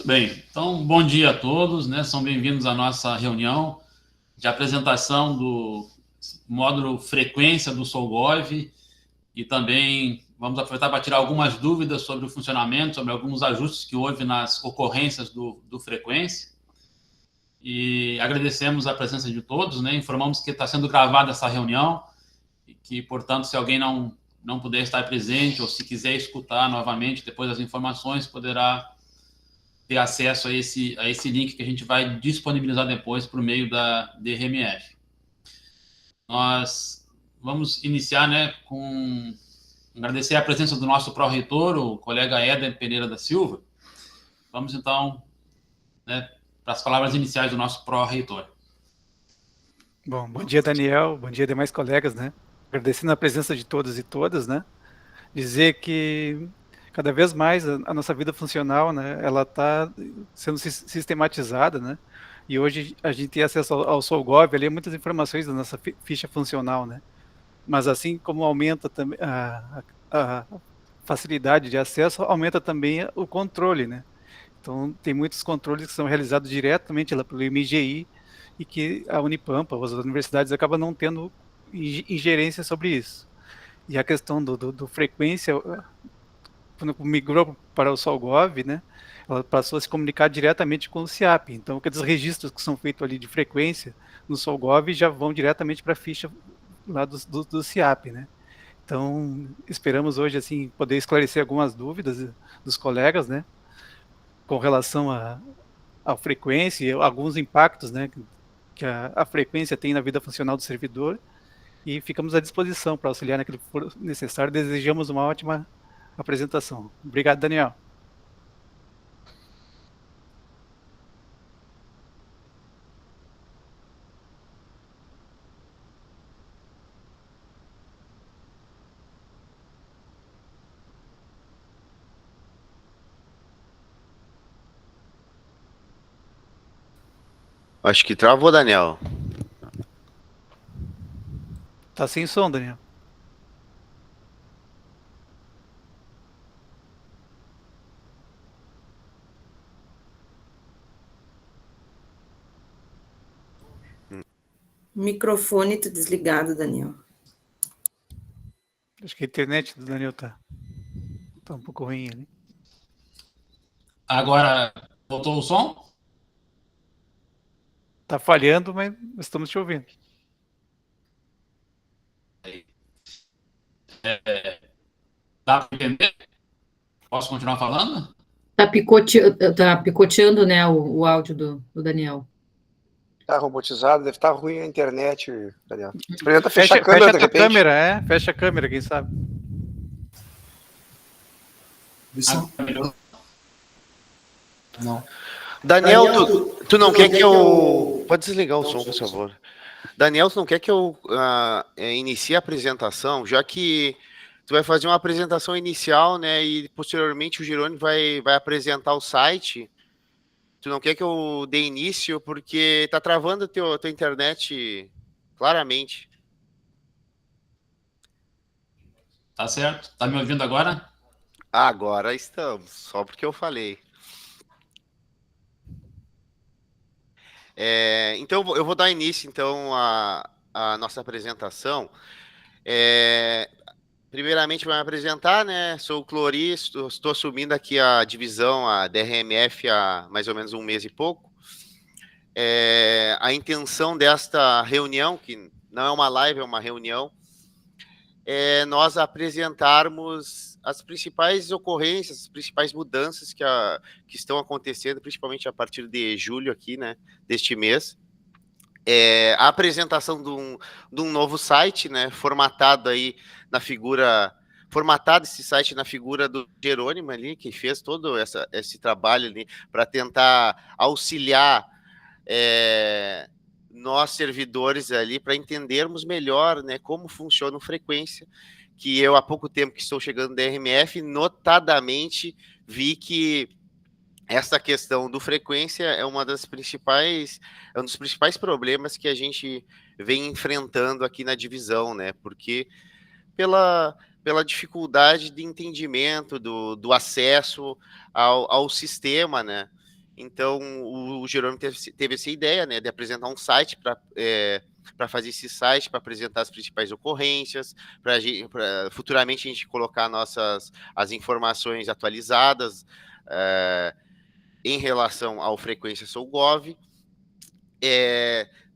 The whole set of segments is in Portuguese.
Bem, então, bom dia a todos, né? São bem-vindos à nossa reunião de apresentação do módulo frequência do SolGov e também vamos aproveitar para tirar algumas dúvidas sobre o funcionamento, sobre alguns ajustes que houve nas ocorrências do frequência. E agradecemos a presença de todos, né? Informamos que está sendo gravada essa reunião e que, portanto, se alguém não puder estar presente ou se quiser escutar novamente depois das informações, poderá ter acesso a esse link que a gente vai disponibilizar depois por meio da DRMF. Nós vamos iniciar, né, com agradecer a presença do nosso pró-reitor, o colega Éder Pereira da Silva. Vamos, então, né, para as palavras iniciais do nosso pró-reitor. Bom dia, Daniel. Bom dia, demais colegas, né? Agradecendo a presença de todos e todas, né? Dizer que cada vez mais a nossa vida funcional, né? Ela está sendo sistematizada, né? E hoje a gente tem acesso ao SolGov, ali muitas informações da nossa ficha funcional, né? Mas assim como aumenta também a facilidade de acesso, aumenta também o controle, né? Então tem muitos controles que são realizados diretamente lá pelo MGI, e que a Unipampa, as universidades acabam não tendo ingerência sobre isso. E a questão do frequência, quando migrou para o SolGov, né, ela passou a se comunicar diretamente com o CIAP. Então, aqueles registros que são feitos ali de frequência no SolGov já vão diretamente para a ficha lá do CIAP, né. Então, esperamos hoje, assim, poder esclarecer algumas dúvidas dos colegas, né, com relação à frequência e alguns impactos, né, que a frequência tem na vida funcional do servidor, e ficamos à disposição para auxiliar naquilo que for necessário. Desejamos uma ótima apresentação. Obrigado, Daniel. Acho que travou, Daniel. Tá sem som, Daniel. Microfone tá desligado, Daniel. Acho que a internet do Daniel tá um pouco ruim ali. Agora, voltou o som? Tá falhando, mas estamos te ouvindo. Dá para entender? Posso continuar falando? Tá picoteando, né, o áudio do Daniel. Tá robotizado, deve estar ruim a internet, Daniel. Experimenta fechar a câmera, de repente. Fecha a câmera, quem sabe. Não. Daniel, tu não quer que eu... Pode desligar o som, por favor. Daniel, tu não quer que eu inicie a apresentação, já que tu vai fazer uma apresentação inicial, né, e posteriormente o Girone vai apresentar o site. Tu não quer que eu dê início, porque tá travando a tua internet claramente. Tá certo. Tá me ouvindo agora? Agora estamos, só porque eu falei. Então, eu vou dar início, então, à nossa apresentação. Primeiramente, vou me apresentar, né? Sou o Cloris, estou assumindo aqui a divisão, a DRMF, há mais ou menos um mês e pouco. A intenção desta reunião, que não é uma live, é uma reunião, é nós apresentarmos as principais ocorrências, as principais mudanças que estão acontecendo, principalmente a partir de julho aqui, né, deste mês. A apresentação de um novo site, né, formatado esse site na figura do Jerônimo ali, que fez todo esse trabalho ali para tentar auxiliar nós servidores ali para entendermos melhor, né, como funciona o frequência, que eu há pouco tempo que estou chegando no DRMF, notadamente vi que essa questão do frequência é um dos principais problemas que a gente vem enfrentando aqui na divisão, né? Porque pela dificuldade de entendimento do acesso ao sistema, né? Então, o Jerônimo teve essa ideia, né, de apresentar um site para fazer esse site, para apresentar as principais ocorrências, para futuramente a gente colocar as informações atualizadas em relação ao Frequência SouGov.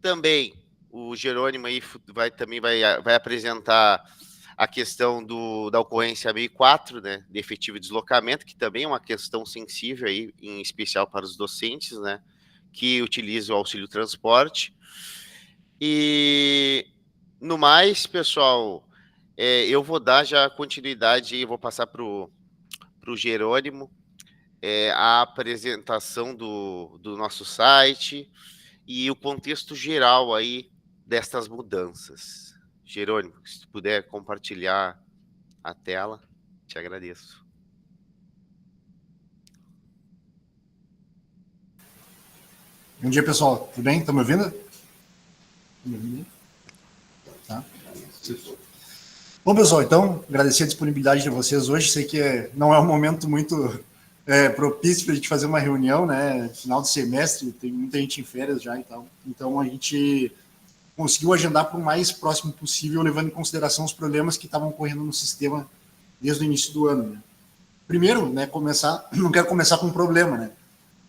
Também o Jerônimo aí vai apresentar a questão da ocorrência 1004, né, de efetivo deslocamento, que também é uma questão sensível aí, em especial para os docentes, né, que utilizam o auxílio transporte. E no mais, pessoal, eu vou dar já continuidade e vou passar para o Jerônimo a apresentação do nosso site e o contexto geral aí destas mudanças. Jerônimo, se puder compartilhar a tela, te agradeço. Bom dia, pessoal. Tudo bem? Estão me ouvindo? Tá. Bom, pessoal, então, agradecer a disponibilidade de vocês hoje. Sei que não é um momento muito propício para a gente fazer uma reunião, né? Final de semestre, tem muita gente em férias já e tal. Então, a gente conseguiu agendar para o mais próximo possível, levando em consideração os problemas que estavam ocorrendo no sistema desde o início do ano. Né? Primeiro, né, não quero começar com um problema, né?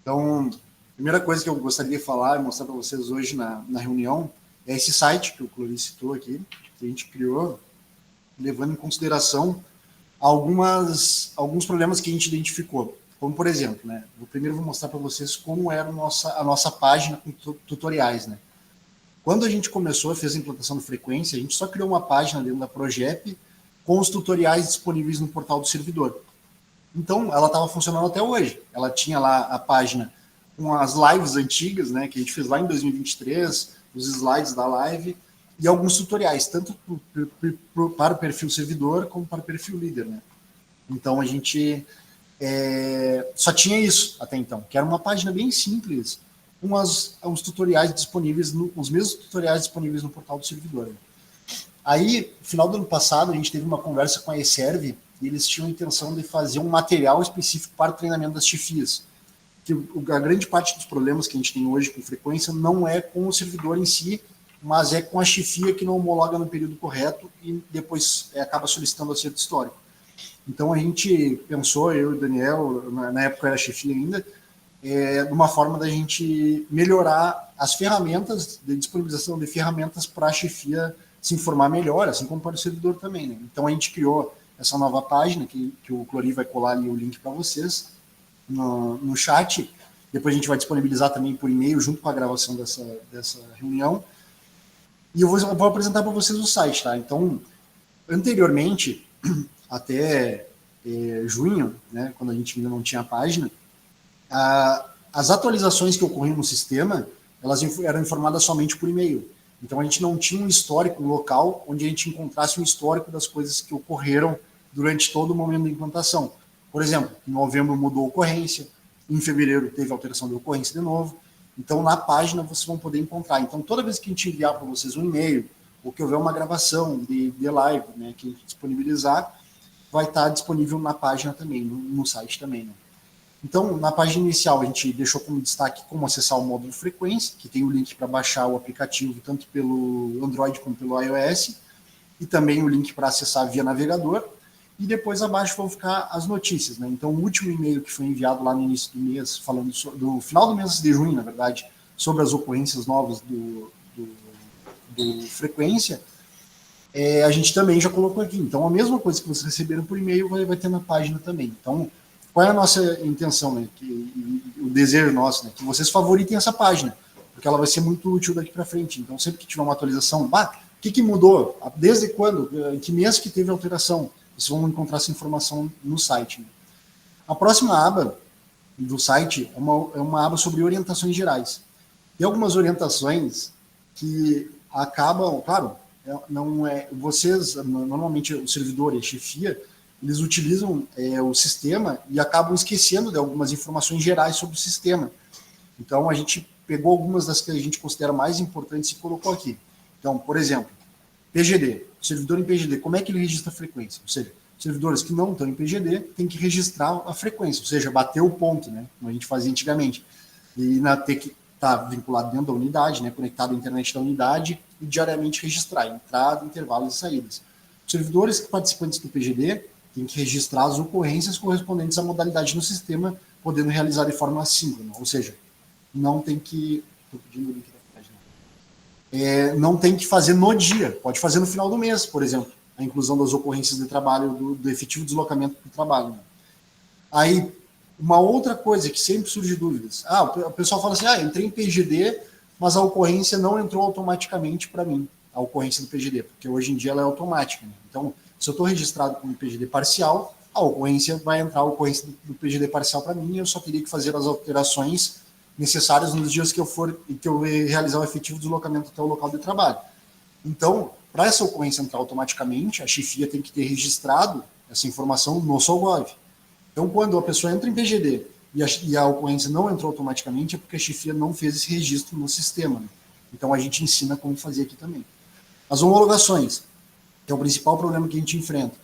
Então, a primeira coisa que eu gostaria de falar e mostrar para vocês hoje na reunião é esse site que o Cloris citou aqui, que a gente criou, levando em consideração alguns problemas que a gente identificou. Como, por exemplo, né, primeiro vou mostrar para vocês como era a nossa página com tutoriais, né? Quando a gente fez a implantação do Frequência, a gente só criou uma página dentro da Progep com os tutoriais disponíveis no portal do servidor. Então, ela estava funcionando até hoje. Ela tinha lá a página com as lives antigas, né, que a gente fez lá em 2023, os slides da live, e alguns tutoriais, tanto para o perfil servidor como para o perfil líder. Né? Então, a gente só tinha isso até então, que era uma página bem simples, com os tutoriais disponíveis, os mesmos tutoriais disponíveis no portal do servidor. Né? Aí, no final do ano passado, a gente teve uma conversa com a eServe e eles tinham a intenção de fazer um material específico para o treinamento das chefias. Que a grande parte dos problemas que a gente tem hoje com Frequência não é com o servidor em si, mas é com a chefia que não homologa no período correto e depois acaba solicitando acerto histórico. Então, a gente pensou, eu e o Daniel, na época eu era chefia ainda, de uma forma da gente melhorar as ferramentas, de disponibilização de ferramentas para a chefia se informar melhor, assim como para o servidor também. Né? Então, a gente criou essa nova página, que o Clori vai colar ali o link para vocês no chat. Depois a gente vai disponibilizar também por e-mail, junto com a gravação dessa reunião. E eu vou apresentar para vocês o site, tá? Então, anteriormente, até junho, né, quando a gente ainda não tinha a página, as atualizações que ocorriam no sistema, elas eram informadas somente por e-mail. Então, a gente não tinha um histórico local onde a gente encontrasse um histórico das coisas que ocorreram durante todo o momento da implantação. Por exemplo, em novembro mudou a ocorrência, em fevereiro teve alteração de ocorrência de novo. Então, na página vocês vão poder encontrar. Então, toda vez que a gente enviar para vocês um e-mail, ou que houver uma gravação de live, né, que a gente disponibilizar, vai estar disponível na página também, no site também. Né? Então, na página inicial, a gente deixou como destaque como acessar o módulo Frequência, que tem o link para baixar o aplicativo, tanto pelo Android como pelo iOS, e também o link para acessar via navegador. E depois abaixo vão ficar as notícias. Né? Então, o último e-mail que foi enviado lá no início do mês, falando do final do mês de junho, na verdade, sobre as ocorrências novas do Frequência, a gente também já colocou aqui. Então, a mesma coisa que vocês receberam por e-mail vai ter na página também. Então, qual é a nossa intenção, né? O desejo nosso, né? Que vocês favoritem essa página, porque ela vai ser muito útil daqui para frente. Então, sempre que tiver uma atualização, o que mudou? Desde quando? Em que mês que teve alteração? Vocês vão encontrar essa informação no site. Né? A próxima aba do site é uma aba sobre orientações gerais. Tem algumas orientações que acabam, claro, vocês, normalmente o servidor e a chefia, eles utilizam o sistema e acabam esquecendo de algumas informações gerais sobre o sistema. Então, a gente pegou algumas das que a gente considera mais importantes e colocou aqui. Então, por exemplo, PGD, servidor em PGD, como é que ele registra a frequência? Ou seja, Servidores que não estão em PGD têm que registrar a frequência, ou seja, bater o ponto, né? Como a gente fazia antigamente. E ter que estar vinculado dentro da unidade, né? Conectado à internet da unidade e diariamente registrar entrada, intervalos e saídas. Os servidores participantes do PGD têm que registrar as ocorrências correspondentes à modalidade no sistema, podendo realizar de forma assíncrona, ou seja, não tem que... Estou pedindo o link da página. Não tem que fazer no dia, pode fazer no final do mês, por exemplo, a inclusão das ocorrências de trabalho, do efetivo deslocamento do trabalho. Né? Aí, uma outra coisa que sempre surge dúvidas, o pessoal fala assim, entrei em PGD, mas a ocorrência não entrou automaticamente para mim, a ocorrência do PGD, porque hoje em dia ela é automática. Né? Então, se eu estou registrado como PGD parcial, a ocorrência vai entrar a ocorrência do PGD parcial para mim, e eu só teria que fazer as alterações necessárias nos dias que eu realizar o efetivo deslocamento até o local de trabalho. Então, para essa ocorrência entrar automaticamente, a chefia tem que ter registrado essa informação no SOLGOV. Então, quando a pessoa entra em PGD e a ocorrência não entrou automaticamente, é porque a chefia não fez esse registro no sistema. Né? Então, a gente ensina como fazer aqui também. As homologações, que é o principal problema que a gente enfrenta.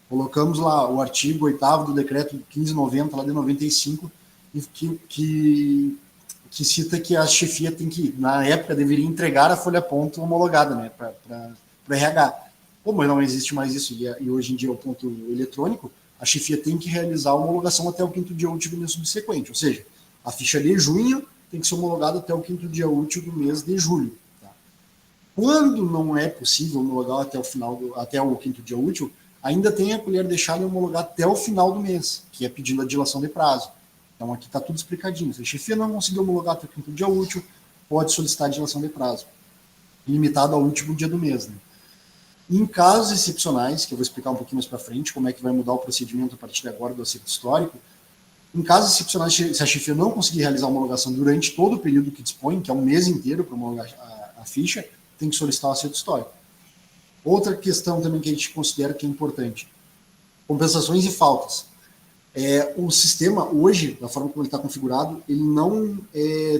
Colocamos lá o artigo 8º do decreto 1590, lá de 95, que cita que a chefia tem que, na época, deveria entregar a folha-ponto homologada, né, para o RH. Como não existe mais isso, e hoje em dia é o ponto eletrônico, a chefia tem que realizar a homologação até o 5º dia útil do mês subsequente, ou seja, a ficha de junho tem que ser homologada até o 5º dia útil do mês de julho. Tá? Quando não é possível homologar até o 5º dia útil, ainda tem a colher deixada e homologar até o final do mês, que é pedindo a dilação de prazo. Então, aqui está tudo explicadinho. Se a chefia não conseguir homologar até o 5º dia útil, pode solicitar a dilação de prazo, limitado ao último dia do mês. Né? Em casos excepcionais, que eu vou explicar um pouquinho mais para frente, como é que vai mudar o procedimento a partir de agora do acerto histórico, em casos excepcionais, se a chefia não conseguir realizar a homologação durante todo o período que dispõe, que é um mês inteiro para homologar a ficha, tem que solicitar o acerto histórico. Outra questão também que a gente considera que é importante, compensações e faltas. O sistema, hoje, da forma como ele está configurado, ele não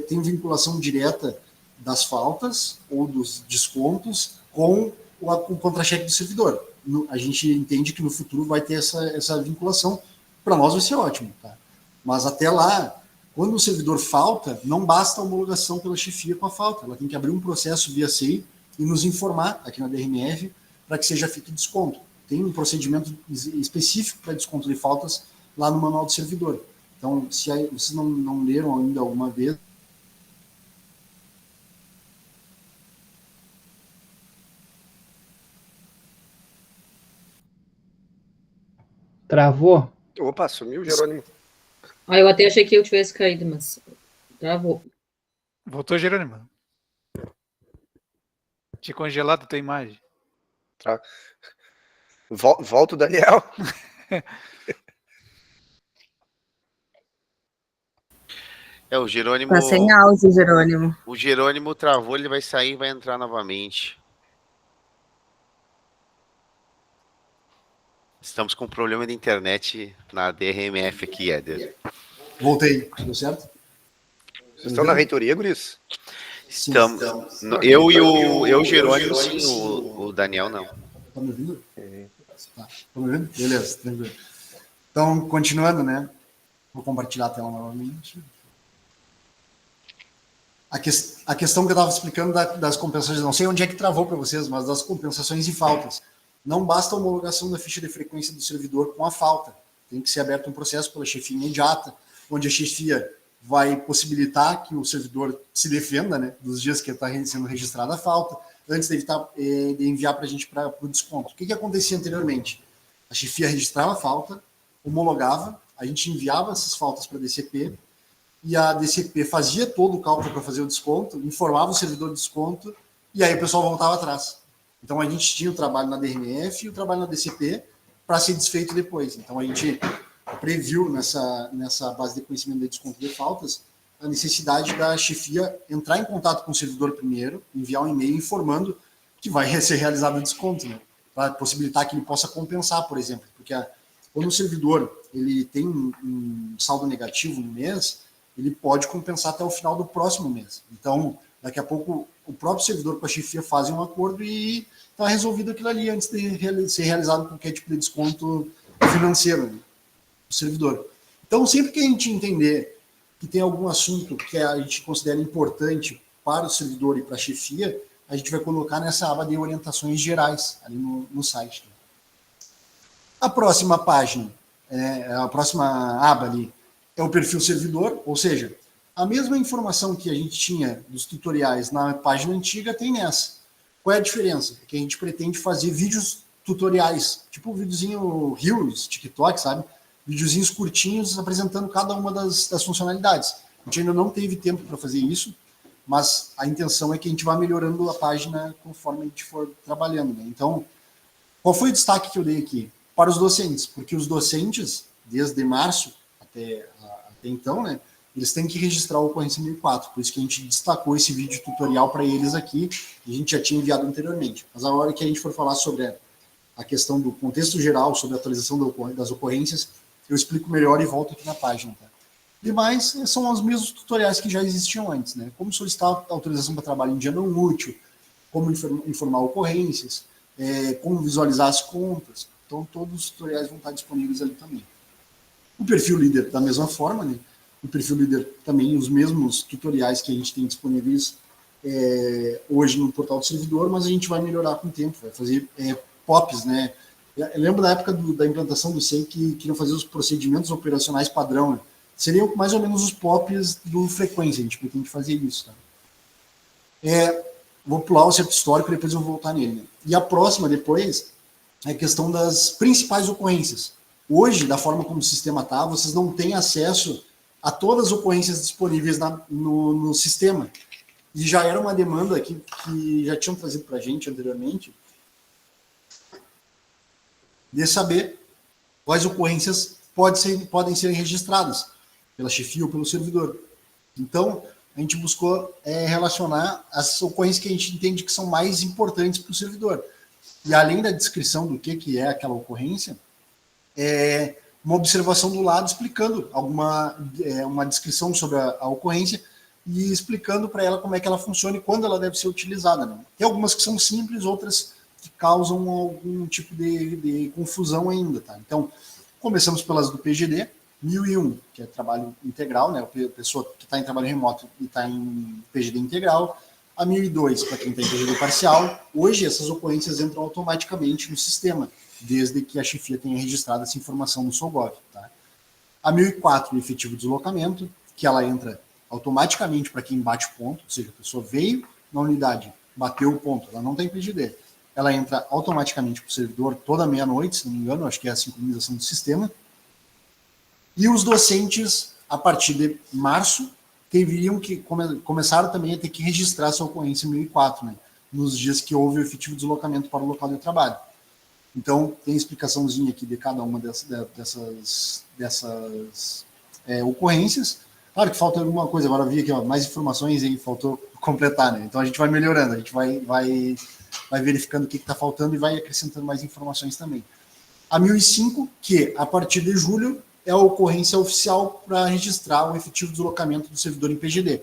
tem vinculação direta das faltas ou dos descontos com o contra-cheque do servidor. A gente entende que no futuro vai ter essa vinculação. Para nós vai ser ótimo. Tá? Mas até lá, quando o servidor falta, não basta a homologação pela chefia com a falta. Ela tem que abrir um processo via SEI e nos informar aqui na DRMF para que seja feito desconto. Tem um procedimento específico para desconto de faltas lá no manual do servidor. Então, se vocês não leram ainda alguma vez, Travou? Opa, sumiu o Jerônimo. Eu até achei que eu tivesse caído, mas travou. Voltou, Jerônimo. Tinha congelado a tua imagem. Tá. Volta o Daniel. O Jerônimo... Tá sem áudio, Jerônimo. O Jerônimo travou, ele vai sair e vai entrar novamente. Estamos com um problema de internet na DRMF aqui, Éder. Voltei. Deu certo? Vocês estão na reitoria, guris? Estamos. Eu e o Jerônimo, sim, o Daniel não. Tá me ouvindo? Tá. Tá me ouvindo? Beleza, tranquilo. Então, continuando, né? Vou compartilhar a tela novamente. A questão que eu estava explicando das compensações, não sei onde é que travou para vocês, mas das compensações e faltas. Não basta a homologação da ficha de frequência do servidor com a falta. Tem que ser aberto um processo pela chefia imediata, onde a chefia vai possibilitar que o servidor se defenda, né, dos dias que está sendo registrada a falta, antes de enviar para a gente para o desconto. O que acontecia anteriormente? A chefia registrava a falta, homologava, a gente enviava essas faltas para a DCP, e a DCP fazia todo o cálculo para fazer o desconto, informava o servidor do desconto, e aí o pessoal voltava atrás. Então a gente tinha o trabalho na DRMF e o trabalho na DCP para ser desfeito depois. Então a gente previu nessa base de conhecimento de desconto de faltas a necessidade da chefia entrar em contato com o servidor primeiro, enviar um e-mail informando que vai ser realizado o desconto, né? Para possibilitar que ele possa compensar, por exemplo. Porque quando o servidor ele tem um saldo negativo no mês, ele pode compensar até o final do próximo mês. Então, daqui a pouco, o próprio servidor com a chefia fazem um acordo e está resolvido aquilo ali antes de ser realizado qualquer tipo de desconto financeiro, né, do servidor. Então, sempre que a gente entender que tem algum assunto que a gente considera importante para o servidor e para a chefia, a gente vai colocar nessa aba de orientações gerais ali no site. A próxima página, a próxima aba ali, é o perfil servidor, ou seja, a mesma informação que a gente tinha dos tutoriais na página antiga tem nessa. Qual é a diferença? É que a gente pretende fazer vídeos tutoriais, tipo um videozinho Reels, TikTok, sabe? Videozinhos curtinhos apresentando cada uma das funcionalidades. A gente ainda não teve tempo para fazer isso, mas a intenção é que a gente vá melhorando a página conforme a gente for trabalhando, né? Então, qual foi o destaque que eu dei aqui? Para os docentes, porque os docentes, desde março até então, né, eles têm que registrar a ocorrência 1004, por isso que a gente destacou esse vídeo tutorial para eles aqui, a gente já tinha enviado anteriormente. Mas a hora que a gente for falar sobre a questão do contexto geral, sobre a atualização das ocorrências, eu explico melhor e volto aqui na página. Tá? Demais são os mesmos tutoriais que já existiam antes, né? Como solicitar autorização para trabalho em dia não útil, como informar ocorrências, como visualizar as contas. Então, todos os tutoriais vão estar disponíveis ali também. O perfil líder, da mesma forma, né? O perfil líder também, os mesmos tutoriais que a gente tem disponíveis hoje no portal do servidor, mas a gente vai melhorar com o tempo, vai fazer POPs, né? Eu lembro da época da implantação do SEI que queriam fazer os procedimentos operacionais padrão, né? Seriam mais ou menos os POPs do frequência, a gente pretende fazer isso. Tá? Vou pular o acerto histórico, depois eu vou voltar nele. Né? E a próxima, depois, é a questão das principais ocorrências. Hoje, da forma como o sistema está, vocês não têm acesso a todas as ocorrências disponíveis no sistema. E já era uma demanda que já tinham trazido para a gente anteriormente, de saber quais ocorrências podem ser registradas pela chefia ou pelo servidor. Então, a gente buscou relacionar as ocorrências que a gente entende que são mais importantes para o servidor. E além da descrição do que é aquela ocorrência, uma observação do lado explicando uma descrição sobre a ocorrência e explicando para ela como é que ela funciona e quando ela deve ser utilizada. Né? Tem algumas que são simples, outras que causam algum tipo de confusão ainda. Tá? Então, começamos pelas do PGD, 1001, que é trabalho integral, né? A pessoa que está em trabalho remoto e está em PGD integral, a 1002, para quem está em PGD parcial. Hoje, essas ocorrências entram automaticamente no sistema, desde que a chefia tenha registrado essa informação no SOLGOV. Tá? A 1004, o efetivo deslocamento, que ela entra automaticamente para quem bate ponto, ou seja, a pessoa veio na unidade, bateu o ponto, ela não tem PGD. Ela entra automaticamente para o servidor toda meia-noite, se não me engano, acho que é a sincronização do sistema. E os docentes, a partir de março, começaram também a ter que registrar essa ocorrência 1004, né, nos dias que houve o efetivo deslocamento para o local de trabalho. Então, tem explicaçãozinha aqui de cada uma dessas ocorrências. Claro que falta alguma coisa, agora eu vi aqui, ó, mais informações aí, faltou completar, né? Então a gente vai melhorando, a gente vai verificando o que está faltando e vai acrescentando mais informações também. A 1005, que a partir de julho é a ocorrência oficial para registrar o efetivo deslocamento do servidor em PGD.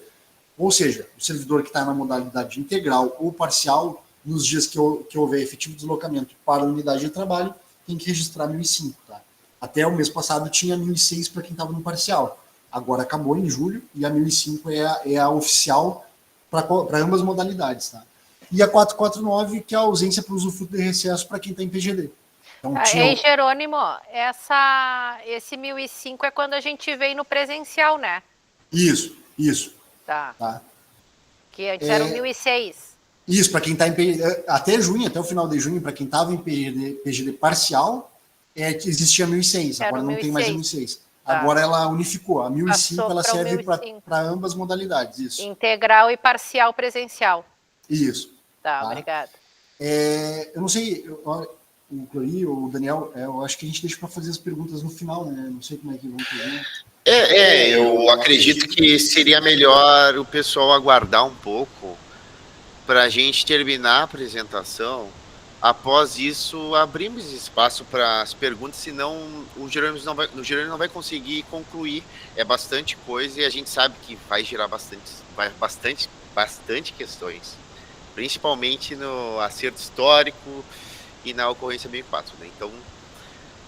Ou seja, o servidor que está na modalidade integral ou parcial, nos dias que houver efetivo deslocamento para a unidade de trabalho, tem que registrar 1005. Tá? Até o mês passado tinha 1006 para quem estava no parcial. Agora acabou em julho e a 1005 é a oficial para ambas modalidades. Tá? E a 449, que é a ausência para usufruto de recesso para quem está em PGD. Então, Ei, Jerônimo, esse 1005 é quando a gente veio no presencial, né? Isso. Tá. Que antes era o 1006. Isso, para quem está em PGD, até junho, até o final de junho, para quem estava em PGD parcial, existia 1006, agora não tem mais a 1006. Tá. Agora ela unificou, a 1005 ela serve para ambas modalidades, isso. Integral e parcial presencial. Isso. Tá, obrigada. Eu não sei, o Clori ou o Daniel, eu acho que a gente deixa para fazer as perguntas no final, né? Não sei como é que vão fazer. Eu acredito que seria melhor o pessoal aguardar um pouco para a gente terminar a apresentação. Após isso, abrimos espaço para as perguntas, senão o Jerônimo não vai conseguir concluir. É bastante coisa e a gente sabe que vai gerar bastante questões, principalmente no acerto histórico e na ocorrência 1004. Né? Então,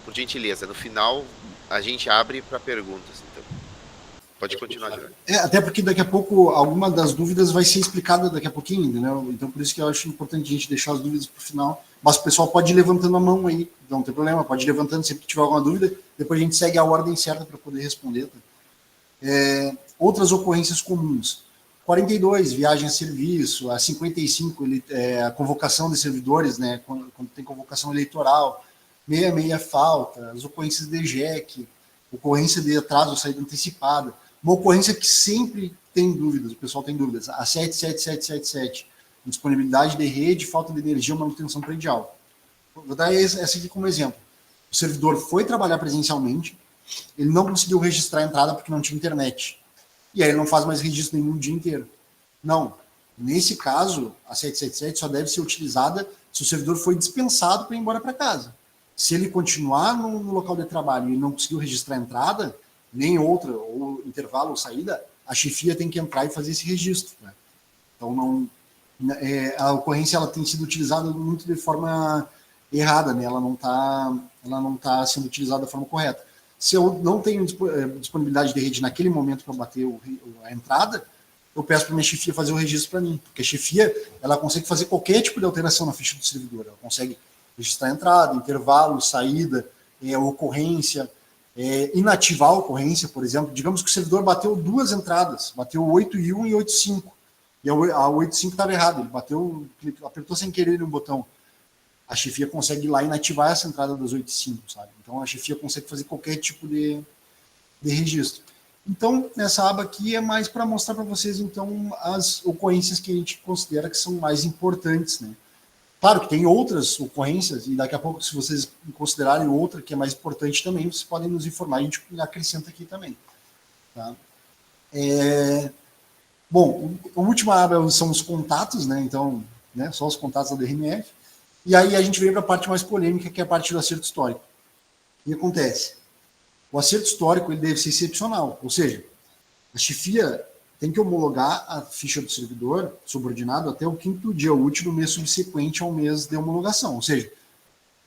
por gentileza. No final, a gente abre para perguntas. Então, pode continuar, Jorge. Até porque daqui a pouco alguma das dúvidas vai ser explicada daqui a pouquinho, entendeu? Então, por isso que eu acho importante a gente deixar as dúvidas para o final. Mas o pessoal pode ir levantando a mão aí, não tem problema, pode ir levantando sempre que tiver alguma dúvida. Depois a gente segue a ordem certa para poder responder. Tá? Outras ocorrências comuns. 42, viagem a serviço. A 55, a convocação de servidores, né, quando tem convocação eleitoral. 66, falta. As ocorrências de EJEC, ocorrência de atraso ou saída antecipada. Uma ocorrência que sempre tem dúvidas, o pessoal tem dúvidas. A 77777, disponibilidade de rede, falta de energia ou manutenção predial. Vou dar essa aqui como exemplo. O servidor foi trabalhar presencialmente, ele não conseguiu registrar a entrada porque não tinha internet. E aí ele não faz mais registro nenhum o dia inteiro. Não. Nesse caso, a 777 só deve ser utilizada se o servidor foi dispensado para ir embora para casa. Se ele continuar no local de trabalho e não conseguiu registrar a entrada, nem outra, ou intervalo ou saída, a chefia tem que entrar e fazer esse registro. Né? Então, a ocorrência ela tem sido utilizada muito de forma errada, né? Ela não tá sendo utilizada da forma correta. Se eu não tenho disponibilidade de rede naquele momento para bater a entrada, eu peço para minha chefia fazer o registro para mim, porque a chefia ela consegue fazer qualquer tipo de alteração na ficha do servidor, ela consegue registrar a entrada, intervalo, saída, ocorrência, inativar a ocorrência, por exemplo. Digamos que o servidor bateu 2 entradas, bateu 8.1 e 8.5, e a 8.5 estava errada, ele apertou sem querer no botão. A chefia consegue ir lá e inativar essa entrada das 8.5, sabe? Então a chefia consegue fazer qualquer tipo de registro. Então, nessa aba aqui é mais para mostrar para vocês, então, as ocorrências que a gente considera que são mais importantes, né? Claro que tem outras ocorrências, e daqui a pouco, se vocês considerarem outra que é mais importante também, vocês podem nos informar, a gente acrescenta aqui também. Tá? Bom, a última aba são os contatos, né? Então, né, só os contatos da DRMF. E aí a gente vem para a parte mais polêmica, que é a parte do acerto histórico. O que acontece? O acerto histórico ele deve ser excepcional, ou seja, a chefia tem que homologar a ficha do servidor subordinado até o 5º dia útil do mês subsequente ao mês de homologação. Ou seja,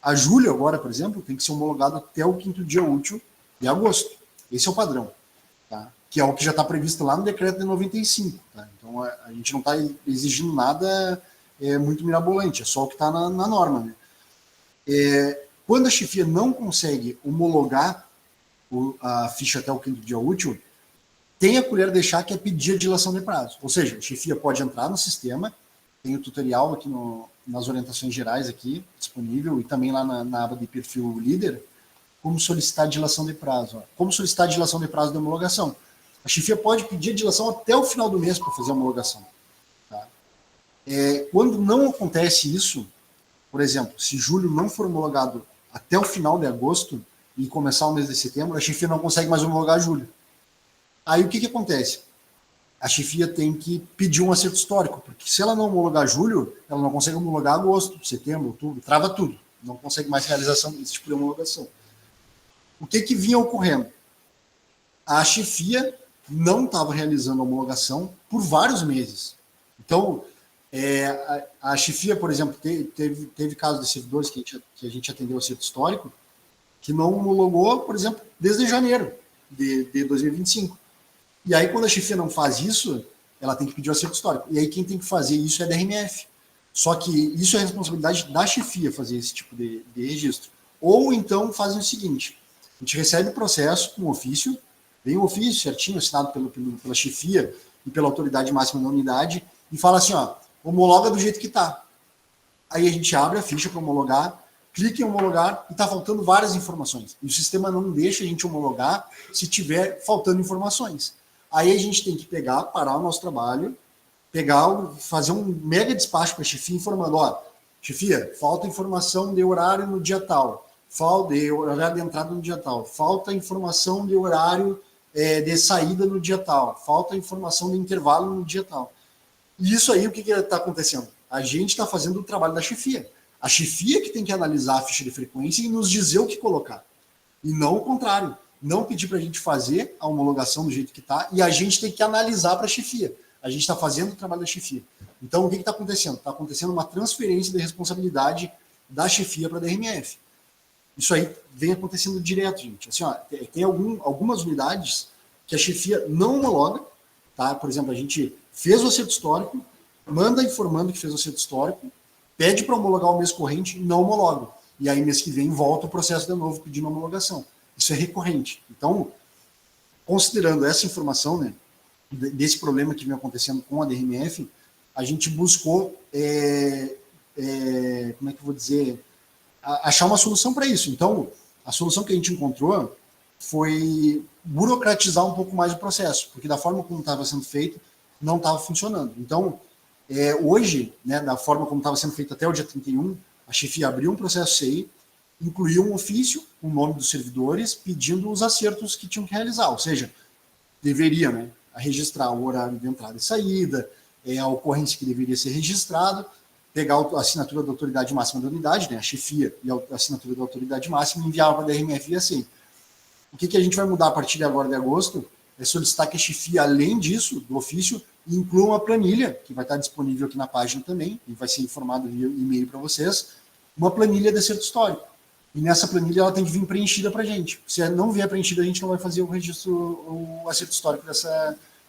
a julho agora, por exemplo, tem que ser homologado até o 5º dia útil de agosto. Esse é o padrão, tá? Que é o que já está previsto lá no decreto de 95. Tá? Então a gente não está exigindo nada muito mirabolante, é só o que está na norma. Né? Quando a chefia não consegue homologar a ficha até o 5º dia útil, tem a colher deixar que é pedir a dilação de prazo. Ou seja, a chefia pode entrar no sistema, tem o tutorial aqui nas orientações gerais aqui, disponível, e também lá na aba de perfil líder, como solicitar a dilação de prazo. Ó. Como solicitar a dilação de prazo de homologação. A chefia pode pedir a dilação até o final do mês para fazer a homologação. Tá? Quando não acontece isso, por exemplo, se julho não for homologado até o final de agosto e começar o mês de setembro, a chefia não consegue mais homologar julho. Aí o que acontece? A chefia tem que pedir um acerto histórico, porque se ela não homologar julho, ela não consegue homologar agosto, setembro, outubro, trava tudo. Não consegue mais realização desse tipo de homologação. O que vinha ocorrendo? A chefia não estava realizando a homologação por vários meses. Então, a chefia, por exemplo, teve casos de servidores que a gente atendeu acerto histórico, que não homologou, por exemplo, desde janeiro de 2025. E aí, quando a chefia não faz isso, ela tem que pedir o acerto histórico. E aí, quem tem que fazer isso é a DRMF. Só que isso é responsabilidade da chefia fazer esse tipo de registro. Ou então fazem o seguinte: a gente recebe o processo com ofício, vem o ofício certinho, assinado pela chefia e pela autoridade máxima da unidade, e fala assim, ó, homologa do jeito que está. Aí a gente abre a ficha para homologar, clica em homologar e está faltando várias informações. E o sistema não deixa a gente homologar se tiver faltando informações. Aí a gente tem que parar o nosso trabalho, fazer um mega despacho para a chefia informando, ó, chefia, falta informação de horário no dia tal, falta de horário de entrada no dia tal, falta informação de horário de saída no dia tal, falta informação de intervalo no dia tal. E isso aí, o que está acontecendo? A gente está fazendo o trabalho da chefia. A chefia que tem que analisar a ficha de frequência e nos dizer o que colocar. E não o contrário. Não pedir para a gente fazer a homologação do jeito que está e a gente tem que analisar para a chefia. A gente está fazendo o trabalho da chefia. Então, o que está acontecendo? Está acontecendo uma transferência de responsabilidade da chefia para a DRMF. Isso aí vem acontecendo direto, gente. Assim, ó, tem algumas unidades que a chefia não homologa, tá? Por exemplo, a gente fez o acerto histórico, manda informando que fez o acerto histórico, pede para homologar o mês corrente, não homologa. E aí, mês que vem, volta o processo de novo pedindo homologação. Isso é recorrente. Então, considerando essa informação, né, desse problema que vem acontecendo com a DRMF, a gente buscou, como é que eu vou dizer, achar uma solução para isso. Então, a solução que a gente encontrou foi burocratizar um pouco mais o processo, porque da forma como estava sendo feito, não estava funcionando. Então, hoje, né, da forma como estava sendo feito até o dia 31, a chefia abriu um processo CI, incluiu um ofício, o nome dos servidores, pedindo os acertos que tinham que realizar, ou seja, deveria, né, registrar o horário de entrada e saída, a ocorrência que deveria ser registrado, pegar a assinatura da autoridade máxima da unidade, né, a chefia e a assinatura da autoridade máxima, e enviar para a DRMF via SEI. O que a gente vai mudar a partir de agora de agosto é solicitar que a chefia, além disso, do ofício, inclua uma planilha, que vai estar disponível aqui na página também, e vai ser informado via e-mail para vocês, uma planilha de acerto histórico. E nessa planilha ela tem que vir preenchida para a gente. Se não vier preenchida, a gente não vai fazer o registro, o acerto histórico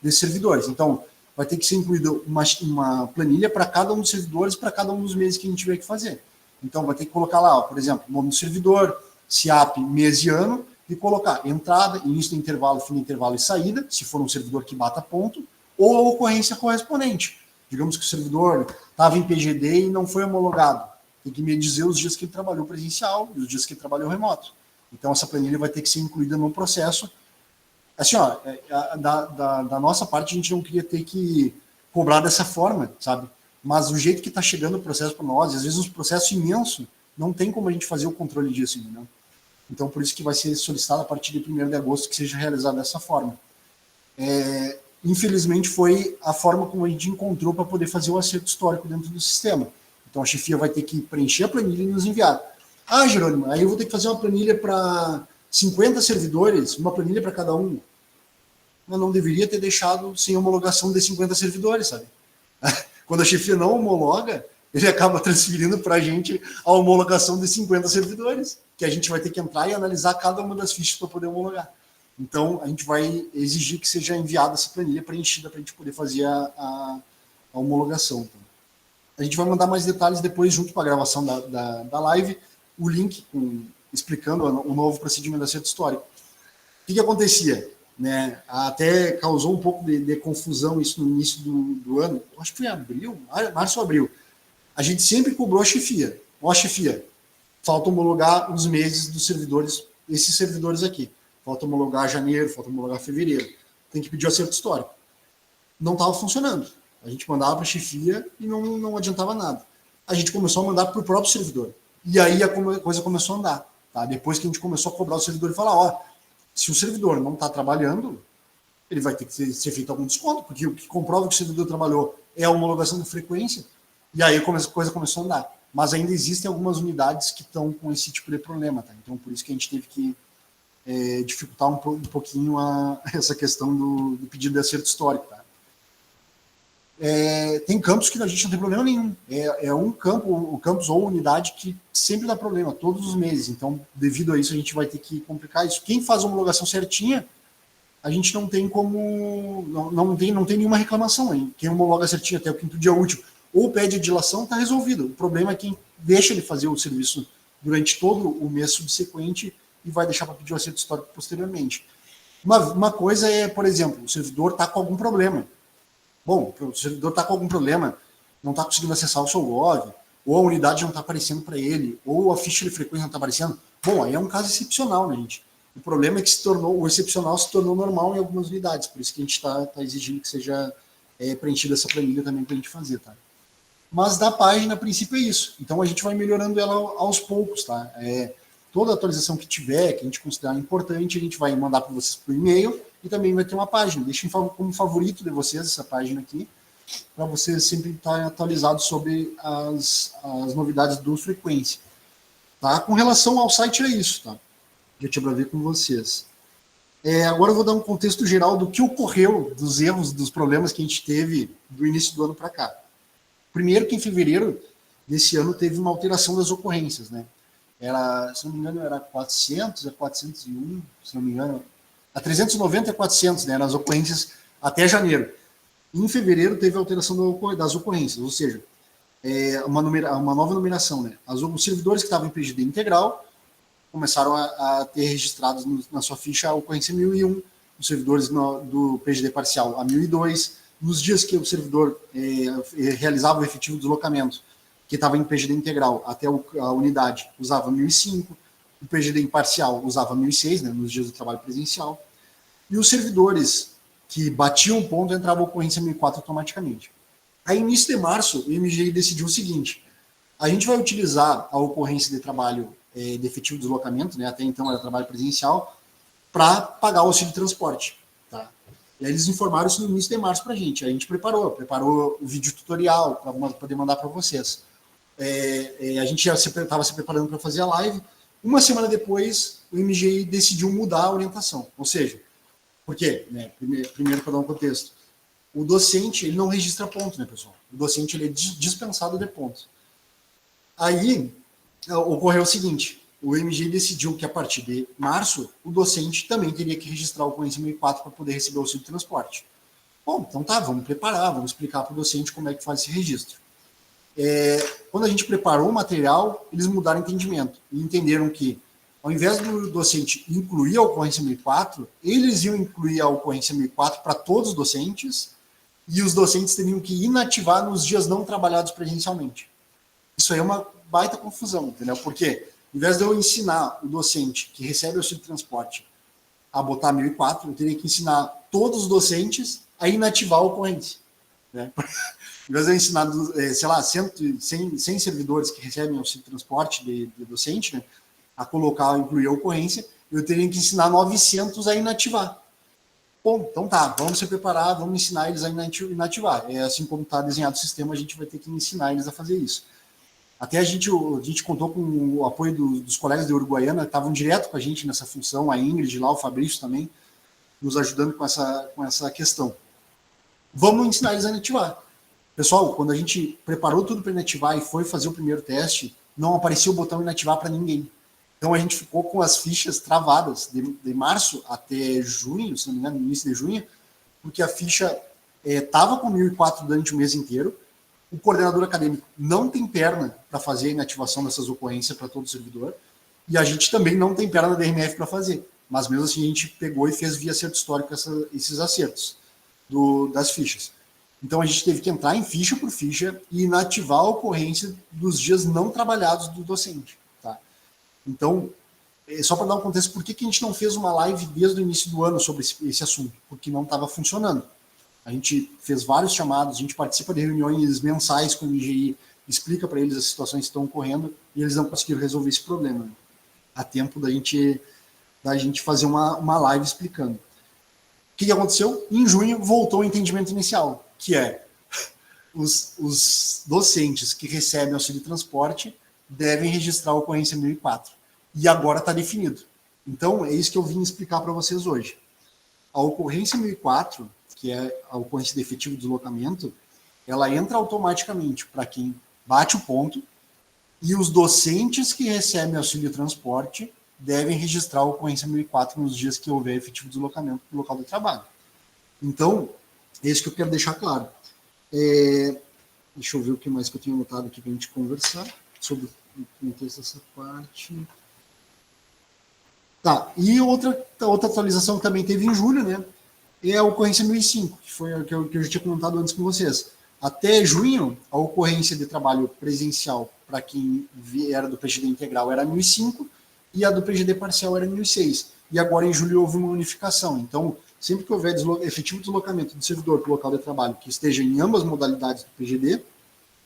desses servidores. Então, vai ter que ser incluída uma planilha para cada um dos servidores, para cada um dos meses que a gente tiver que fazer. Então, vai ter que colocar lá, ó, por exemplo, nome do servidor, SIAP, mês e ano, e colocar entrada, início do intervalo, fim do intervalo e saída, se for um servidor que bata ponto, ou a ocorrência correspondente. Digamos que o servidor estava em PGD e não foi homologado. Tem que me dizer os dias que ele trabalhou presencial e os dias que ele trabalhou remoto. Então, essa planilha vai ter que ser incluída no processo. Assim, ó, da nossa parte, a gente não queria ter que cobrar dessa forma, sabe? Mas o jeito que está chegando o processo para nós, às vezes um processo imenso, não tem como a gente fazer o controle disso, entendeu? Então, por isso que vai ser solicitado a partir de 1º de agosto que seja realizado dessa forma. Infelizmente, foi a forma como a gente encontrou para poder fazer o acerto histórico dentro do sistema. Então, a chefia vai ter que preencher a planilha e nos enviar. Ah, Jerônimo, aí eu vou ter que fazer uma planilha para 50 servidores, uma planilha para cada um. Mas não deveria ter deixado sem homologação de 50 servidores, sabe? Quando a chefia não homologa, ele acaba transferindo para a gente a homologação de 50 servidores, que a gente vai ter que entrar e analisar cada uma das fichas para poder homologar. Então, a gente vai exigir que seja enviada essa planilha preenchida para a gente poder fazer a homologação. Então, a gente vai mandar mais detalhes depois, junto com a gravação da live, o link explicando o novo procedimento de acerto histórico. O que acontecia? Né? Até causou um pouco de confusão isso no início do ano. Acho que foi abril, março ou abril. A gente sempre cobrou a chefia. Ó, chefia, falta homologar os meses dos servidores, esses servidores aqui. Falta homologar janeiro, falta homologar fevereiro. Tem que pedir o acerto histórico. Não estava funcionando. A gente mandava para a chefia e não adiantava nada. A gente começou a mandar para o próprio servidor. E aí a coisa começou a andar. Tá? Depois que a gente começou a cobrar o servidor e falar, ó, se o servidor não está trabalhando, ele vai ter que ser feito algum desconto, porque o que comprova que o servidor trabalhou é a homologação de frequência. E aí a coisa começou a andar. Mas ainda existem algumas unidades que estão com esse tipo de problema. Tá? Então, por isso que a gente teve que dificultar um pouquinho essa questão do pedido de acerto histórico. Tá? Tem campos que a gente não tem problema nenhum. Um campo, o campus ou unidade que sempre dá problema, todos os meses. Então, devido a isso, a gente vai ter que complicar isso. Quem faz a homologação certinha, a gente não tem como... Não tem nenhuma reclamação. Hein? Quem homologa certinho até o 5º dia útil ou pede a dilação, está resolvido. O problema é quem deixa ele fazer o serviço durante todo o mês subsequente e vai deixar para pedir o acerto histórico posteriormente. Uma coisa é, por exemplo, o servidor está com algum problema. Bom, o servidor está com algum problema, não está conseguindo acessar o SolGov, ou a unidade não está aparecendo para ele, ou a ficha de frequência não está aparecendo. Bom, aí é um caso excepcional, né, gente? O problema é que o excepcional se tornou normal em algumas unidades, por isso que a gente está exigindo que seja preenchida essa planilha também para a gente fazer, tá? Mas da página, a princípio, é isso. Então, a gente vai melhorando ela aos poucos, tá? Toda atualização que tiver, que a gente considerar importante, a gente vai mandar para vocês por e-mail e também vai ter uma página. Deixem como favorito de vocês essa página aqui, para vocês sempre estarem atualizados sobre as novidades do Frequência. Tá? Com relação ao site, é isso, tá? Já tinha para ver com vocês. Agora eu vou dar um contexto geral do que ocorreu, dos erros, dos problemas que a gente teve do início do ano para cá. Primeiro que em fevereiro desse ano teve uma alteração das ocorrências, né? era, se não me engano, era 400, 401, se não me engano, a 390 e 400, né, eram as ocorrências até janeiro. Em fevereiro teve alteração das ocorrências, ou seja, uma nova numeração, né? Os servidores que estavam em PGD integral começaram a ter registrados na sua ficha a ocorrência 1001, os servidores do PGD parcial a 1002, nos dias que o servidor realizava o efetivo deslocamento, que estava em PGD integral até a unidade, usava 1005, o PGD em parcial usava 1006, né, nos dias do trabalho presencial, e os servidores que batiam o ponto entravam a ocorrência 1004 automaticamente. Aí, início de março, o MGI decidiu o seguinte: a gente vai utilizar a ocorrência de trabalho de efetivo deslocamento, né, até então era trabalho presencial, para pagar o auxílio de transporte. Tá? E aí eles informaram isso no início de março para a gente preparou o vídeo tutorial para poder mandar para vocês. A gente já estava se preparando para fazer a live. Uma semana depois, o MGI decidiu mudar a orientação. Ou seja, por quê? Né, primeiro, para dar um contexto, o docente ele não registra ponto, né, pessoal? O docente ele é dispensado de pontos. Aí ocorreu o seguinte: o MGI decidiu que a partir de março o docente também teria que registrar o ocorrência 1004 para poder receber o auxílio de transporte. Bom, então tá, vamos preparar, vamos explicar para o docente como é que faz esse registro. Quando a gente preparou o material, eles mudaram o entendimento e entenderam que, ao invés do docente incluir a ocorrência 1004, eles iam incluir a ocorrência 1004 para todos os docentes e os docentes teriam que inativar nos dias não trabalhados presencialmente. Isso aí é uma baita confusão, entendeu? Porque, ao invés de eu ensinar o docente que recebe o auxílio de transporte a botar 1004, eu teria que ensinar todos os docentes a inativar a ocorrência. Né? Ao invés de eu ensinar, sei lá, 100 servidores que recebem auxílio de transporte de docente, né, a colocar, incluir a ocorrência, eu teria que ensinar 900 a inativar. Bom, então tá, vamos se preparar, vamos ensinar eles a inativar. Assim como está desenhado o sistema, a gente vai ter que ensinar eles a fazer isso. Até a gente contou com o apoio dos colegas de Uruguaiana, que estavam direto com a gente nessa função, a Ingrid lá, o Fabrício também, nos ajudando com essa questão. Vamos ensinar eles a inativar. Pessoal, quando a gente preparou tudo para inativar e foi fazer o primeiro teste, não aparecia o botão inativar para ninguém. Então a gente ficou com as fichas travadas de março até junho, se não me engano, no início de junho, porque a ficha estava com 1004 durante o mês inteiro. O coordenador acadêmico não tem perna para fazer a inativação dessas ocorrências para todo o servidor, e a gente também não tem perna da DRMF para fazer. Mas mesmo assim a gente pegou e fez via acerto histórico esses acertos das fichas. Então a gente teve que entrar em ficha por ficha e inativar a ocorrência dos dias não trabalhados do docente. Tá? Então, só para dar um contexto, por que a gente não fez uma live desde o início do ano sobre esse assunto? Porque não estava funcionando. A gente fez vários chamados, a gente participa de reuniões mensais com o MGI, explica para eles as situações que estão ocorrendo e eles não conseguiram resolver esse problema. Há tempo da gente fazer uma live explicando. O que aconteceu? Em junho voltou o entendimento inicial, que é os docentes que recebem auxílio de transporte devem registrar a ocorrência 1004. E agora está definido. Então, é isso que eu vim explicar para vocês hoje. A ocorrência 1004, que é a ocorrência de efetivo deslocamento, ela entra automaticamente para quem bate o ponto e os docentes que recebem auxílio de transporte devem registrar a ocorrência 1004 nos dias que houver efetivo deslocamento do local de trabalho. Então, é isso que eu quero deixar claro. Deixa eu ver o que mais que eu tenho anotado aqui para a gente conversar sobre o contexto dessa parte. Tá, e outra atualização que também teve em julho, né, é a ocorrência 1005, que foi a que eu já tinha comentado antes com vocês. Até junho, a ocorrência de trabalho presencial para quem era do PGD integral era 1005 e a do PGD parcial era 1006. E agora em julho houve uma unificação. Então, sempre que houver efetivo deslocamento do servidor para o local de trabalho que esteja em ambas modalidades do PGD,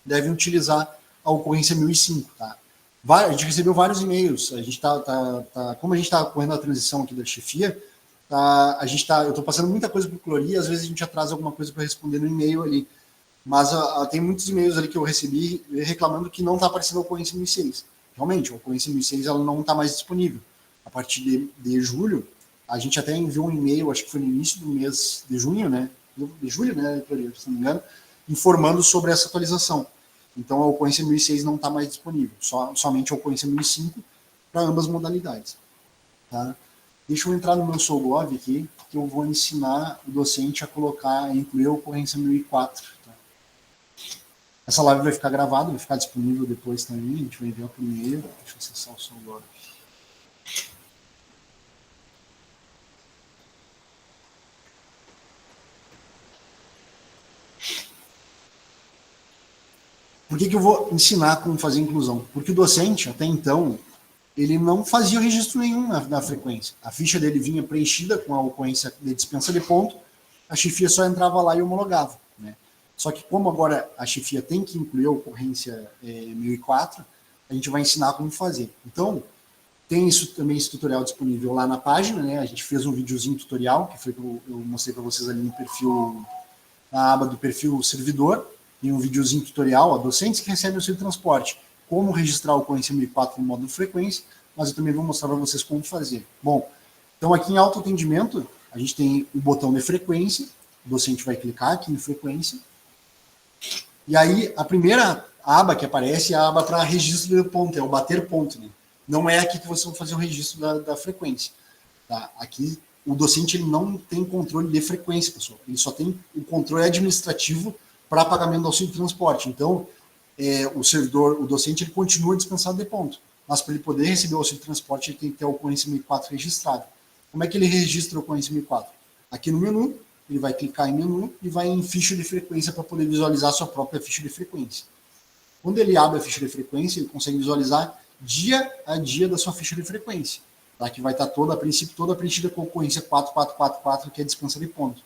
devem utilizar a ocorrência 1005. Tá? A gente recebeu vários e-mails. A gente como a gente está correndo a transição aqui da chefia, eu estou passando muita coisa para o Clori, às vezes a gente atrasa alguma coisa para responder no e-mail ali. Mas tem muitos e-mails ali que eu recebi reclamando que não está aparecendo a ocorrência 1006. Realmente, a ocorrência 1006 ela não está mais disponível. A partir de julho, a gente até enviou um e-mail, acho que foi no início do mês de junho, né? De julho, né, se não me engano, informando sobre essa atualização. Então, a ocorrência 1006 não está mais disponível. Somente a ocorrência 1005 para ambas modalidades. Tá? Deixa eu entrar no meu SOLGOV aqui, que eu vou ensinar o docente a colocar, incluir a ocorrência 1004. Tá? Essa live vai ficar gravada, vai ficar disponível depois também, a gente vai enviar por e-mail. Deixa eu acessar o SOLGOV. Por que eu vou ensinar como fazer inclusão? Porque o docente, até então, ele não fazia registro nenhum na frequência. A ficha dele vinha preenchida com a ocorrência de dispensa de ponto, a chefia só entrava lá e homologava. Né? Só que como agora a chefia tem que incluir a ocorrência 1004, a gente vai ensinar como fazer. Então, tem isso também, esse tutorial disponível lá na página, né? A gente fez um videozinho tutorial, que foi que eu mostrei para vocês ali no perfil, na aba do perfil servidor, tem um videozinho tutorial, a docentes que recebem o auxílio de transporte, como registrar a ocorrência 1004 no módulo frequência, mas eu também vou mostrar para vocês como fazer. Bom, então aqui em autoatendimento, a gente tem o botão de frequência, o docente vai clicar aqui em frequência, e aí a primeira aba que aparece é a aba para registro de ponto, é o bater ponto, né? Não é aqui que vocês vão fazer o registro da frequência. Tá? Aqui o docente ele não tem controle de frequência, pessoal. Ele só tem o controle administrativo para pagamento do auxílio de transporte. Então, o servidor, o docente, ele continua dispensado de ponto. Mas para ele poder receber o auxílio de transporte, ele tem que ter a ocorrência 1004 registrada. Como é que ele registra a ocorrência 1004? Aqui no menu, ele vai clicar em menu e vai em ficha de frequência para poder visualizar a sua própria ficha de frequência. Quando ele abre a ficha de frequência, ele consegue visualizar dia a dia da sua ficha de frequência. Tá? Que vai estar toda, a princípio, toda preenchida com a ocorrência 4444, que é a dispensa de ponto.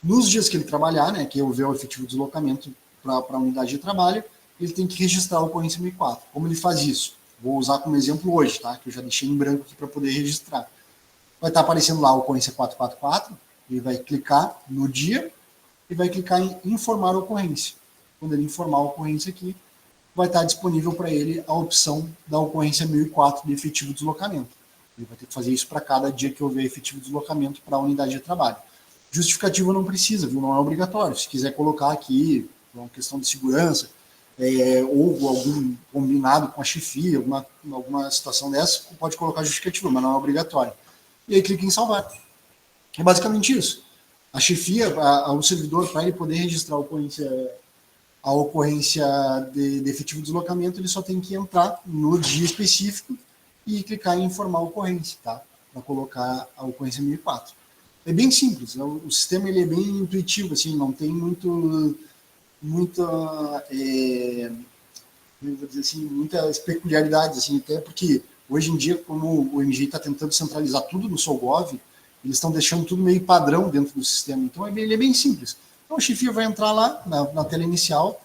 Nos dias que ele trabalhar, né, que houver o efetivo deslocamento para a unidade de trabalho, ele tem que registrar a ocorrência 1004. Como ele faz isso? Vou usar como exemplo hoje, tá? Que eu já deixei em branco aqui para poder registrar. Vai estar aparecendo lá a ocorrência 444, ele vai clicar no dia e vai clicar em informar a ocorrência. Quando ele informar a ocorrência aqui, vai estar disponível para ele a opção da ocorrência 1004 de efetivo deslocamento. Ele vai ter que fazer isso para cada dia que houver efetivo deslocamento para a unidade de trabalho. Justificativa não precisa, viu? Não é obrigatório. Se quiser colocar aqui, por uma questão de segurança, ou algum combinado com a chefia, alguma situação dessa, pode colocar justificativa, mas não é obrigatório. E aí clica em salvar. É basicamente isso. A chefia, o servidor, para ele poder registrar a ocorrência de efetivo deslocamento, ele só tem que entrar no dia específico e clicar em informar a ocorrência, tá? Para colocar a ocorrência 1004. É bem simples, o sistema ele é bem intuitivo, assim, não tem muitas peculiaridades, assim, até porque hoje em dia, como o MGI está tentando centralizar tudo no SOLGOV, eles estão deixando tudo meio padrão dentro do sistema, então ele é bem simples. Então a chefia vai entrar lá na tela inicial,